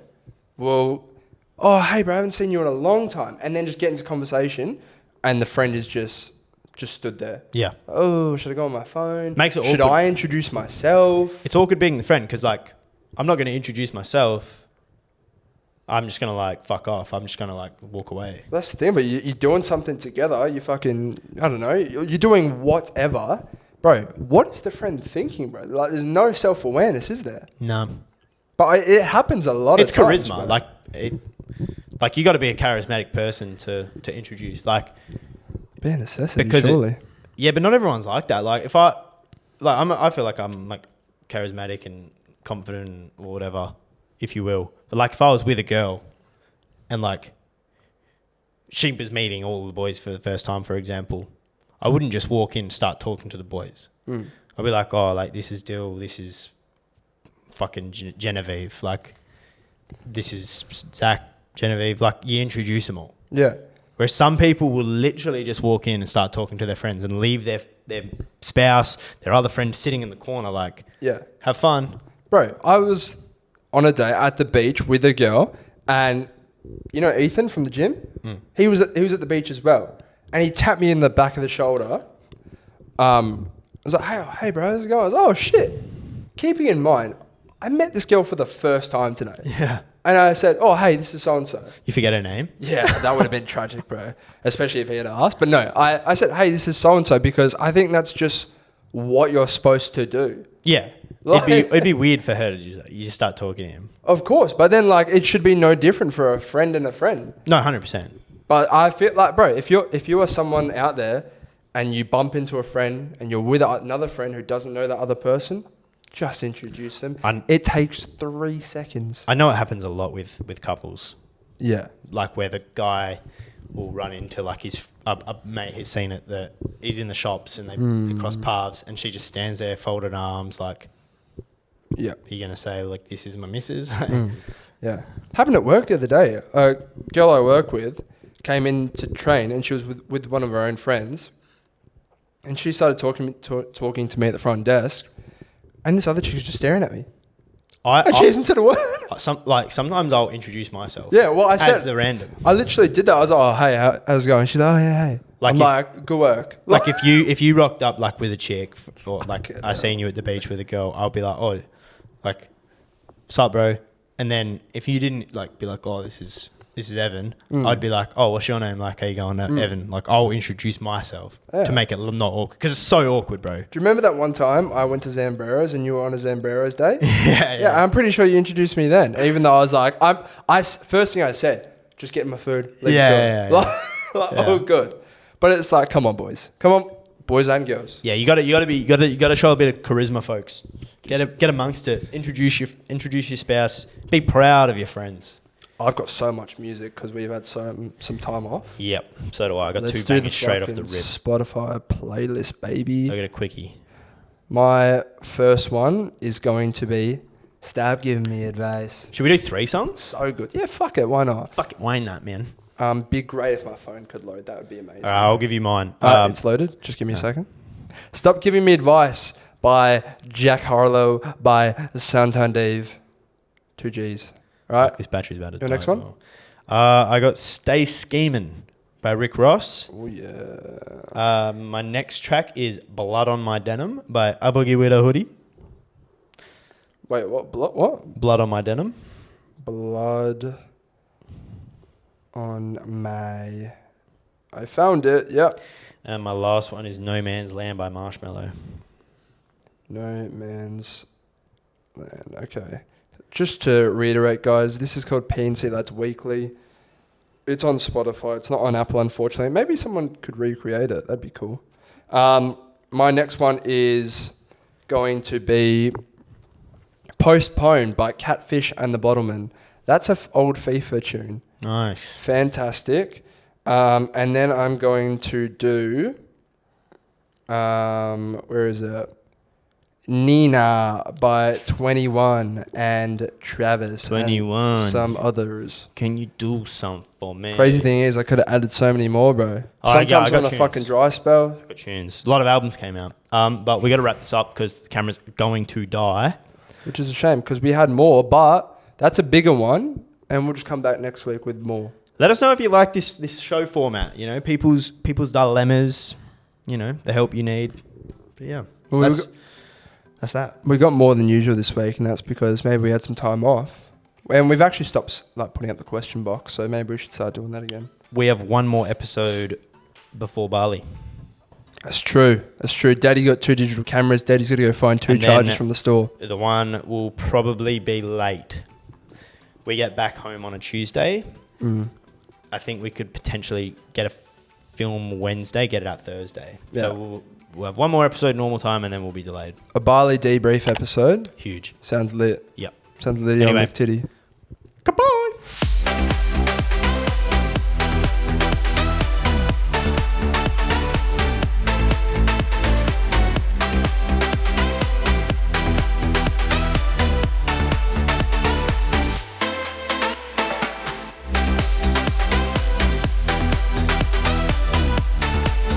[SPEAKER 1] will, oh, hey, bro, I haven't seen you in a long time. And then just get into conversation and the friend is just stood there. Yeah. Oh, should I go on my phone?
[SPEAKER 2] Makes it awkward.
[SPEAKER 1] Should I introduce myself?
[SPEAKER 2] It's awkward being the friend because, like, I'm not going to introduce myself. I'm just going to, like, fuck off. I'm just going to, like, walk away.
[SPEAKER 1] That's the thing, but you're doing something together. You fucking, I don't know, you're doing whatever. Bro, what is the friend thinking, bro? Like, there's no self-awareness, is there? No. But it happens a lot of times.
[SPEAKER 2] It's charisma. Bro. Like, you got to be a charismatic person to introduce. Like,
[SPEAKER 1] be a necessity, surely.
[SPEAKER 2] Yeah, but not everyone's like that. Like, I feel like I'm like charismatic and confident or whatever, if you will. But like, if I was with a girl and like she was meeting all the boys for the first time, for example, I wouldn't just walk in and start talking to the boys. I'd be like, oh, like, this is Dill, this is fucking Genevieve, like, this is Zach, Genevieve. Like, you introduce them all. Yeah. Whereas some people will literally just walk in and start talking to their friends and leave their spouse, their other friend sitting in the corner, like, have fun.
[SPEAKER 1] Bro, I was on a day at the beach with a girl, and you know Ethan from the gym? He was at the beach as well. And he tapped me in the back of the shoulder. I was like, hey bro, how's it going? I was like, oh shit. Keeping in mind, I met this girl for the first time today. Yeah. And I said, oh, hey, this is so-and-so.
[SPEAKER 2] You forget her name?
[SPEAKER 1] Yeah, that would have been tragic, bro. Especially if he had asked. But no, I said, hey, this is so-and-so, because I think that's just what you're supposed to do.
[SPEAKER 2] Yeah. Like, it'd be weird for her to you just start talking to him.
[SPEAKER 1] Of course. But then, like, it should be no different for a friend and a friend.
[SPEAKER 2] No, 100%.
[SPEAKER 1] But I feel like, bro, if you are someone out there and you bump into a friend and you're with another friend who doesn't know the other person, just introduce them. It takes 3 seconds.
[SPEAKER 2] I know it happens a lot with couples.
[SPEAKER 1] Yeah.
[SPEAKER 2] Like where the guy will run into like his a mate has seen it, that he's in the shops and they cross paths and she just stands there folded arms like, yeah, you're going to say like, this is my missus?
[SPEAKER 1] Yeah. Happened at work the other day. A girl I work with came in to train and she was with one of her own friends and she started talking to me at the front desk. And this other chick was just staring at me. She's into the word.
[SPEAKER 2] Sometimes I'll introduce myself.
[SPEAKER 1] Yeah, well, I said
[SPEAKER 2] as the random.
[SPEAKER 1] I literally did that. I was like, oh, hey, how's it going? She's like, oh, yeah, hey.
[SPEAKER 2] Like
[SPEAKER 1] I'm like, good work.
[SPEAKER 2] Like if you rocked up like with a chick or like I seen you at the beach with a girl, I'll be like, oh, like, what's up, bro? And then if you didn't like be like, oh, this is Evan, I'd be like, oh, what's your name? Like, how you going, Evan? Like, I'll introduce myself to make it not awkward because it's so awkward, bro.
[SPEAKER 1] Do you remember that one time I went to Zambreros and you were on a Zambreros day?
[SPEAKER 2] Yeah.
[SPEAKER 1] I'm pretty sure you introduced me then, even though I was like, first thing I said, just getting my food. Oh, good. But it's like, come on, boys and girls.
[SPEAKER 2] Yeah, you gotta show a bit of charisma, folks. Get amongst it. Introduce your spouse. Be proud of your friends.
[SPEAKER 1] I've got so much music because we've had some time off.
[SPEAKER 2] Yep, so do I. I got
[SPEAKER 1] Let's
[SPEAKER 2] 2 bangers straight off the rip.
[SPEAKER 1] Spotify playlist, baby.
[SPEAKER 2] I got a quickie.
[SPEAKER 1] My first one is going to be Stop Giving Me Advice.
[SPEAKER 2] Should we do 3 songs?
[SPEAKER 1] So good. Yeah, fuck it. Why not?
[SPEAKER 2] Fuck it. Why not, man?
[SPEAKER 1] Be great if my phone could load. That would be amazing.
[SPEAKER 2] All right, I'll give you mine.
[SPEAKER 1] It's loaded. Just give me a second. Stop Giving Me Advice by Jack Harlow by Santan Dave. 2 G's. All right.
[SPEAKER 2] This battery's about to die.
[SPEAKER 1] Your next one?
[SPEAKER 2] Well. I got Stay Schemin' by Rick Ross.
[SPEAKER 1] Oh, yeah.
[SPEAKER 2] My next track is Blood on My Denim by A Boogie With A Hoodie.
[SPEAKER 1] Wait, what? What?
[SPEAKER 2] Blood on My Denim.
[SPEAKER 1] Blood on my... I found it. Yep.
[SPEAKER 2] And my last one is No Man's Land by Marshmello.
[SPEAKER 1] No Man's Land. Okay. Just to reiterate, guys, this is called PNC. That's weekly. It's on Spotify. It's not on Apple, unfortunately. Maybe someone could recreate it. That'd be cool. My next one is going to be Postponed by Catfish and the Bottlemen. That's an old FIFA tune.
[SPEAKER 2] Nice.
[SPEAKER 1] Fantastic. And then I'm going to do... where is it? Nina by 21 and Travis
[SPEAKER 2] 21
[SPEAKER 1] and some others.
[SPEAKER 2] Can you do something for me?
[SPEAKER 1] Crazy thing is I could have added so many more, bro.
[SPEAKER 2] I
[SPEAKER 1] Sometimes
[SPEAKER 2] got
[SPEAKER 1] on a
[SPEAKER 2] tunes.
[SPEAKER 1] fucking dry spell.
[SPEAKER 2] Got tunes. A lot of albums came out. But we got to wrap this up because the camera's going to die.
[SPEAKER 1] Which is a shame because we had more, but that's a bigger one and we'll just come back next week with more.
[SPEAKER 2] Let us know if you like this show format, you know, people's dilemmas, you know, the help you need. But yeah, that's that.
[SPEAKER 1] We got more than usual this week, and that's because maybe we had some time off. And we've actually stopped like putting out the question box, so maybe we should start doing that again.
[SPEAKER 2] We have one more episode before Bali.
[SPEAKER 1] That's true. Daddy got 2 digital cameras. Daddy's got to go find 2 chargers from the store.
[SPEAKER 2] The one will probably be late. We get back home on a Tuesday. I think we could potentially get a film Wednesday, get it out Thursday. Yeah. So we'll have one more episode normal time and then we'll be delayed.
[SPEAKER 1] A Bali debrief episode.
[SPEAKER 2] Huge.
[SPEAKER 1] Sounds lit.
[SPEAKER 2] Yep.
[SPEAKER 1] Sounds lit on Titty.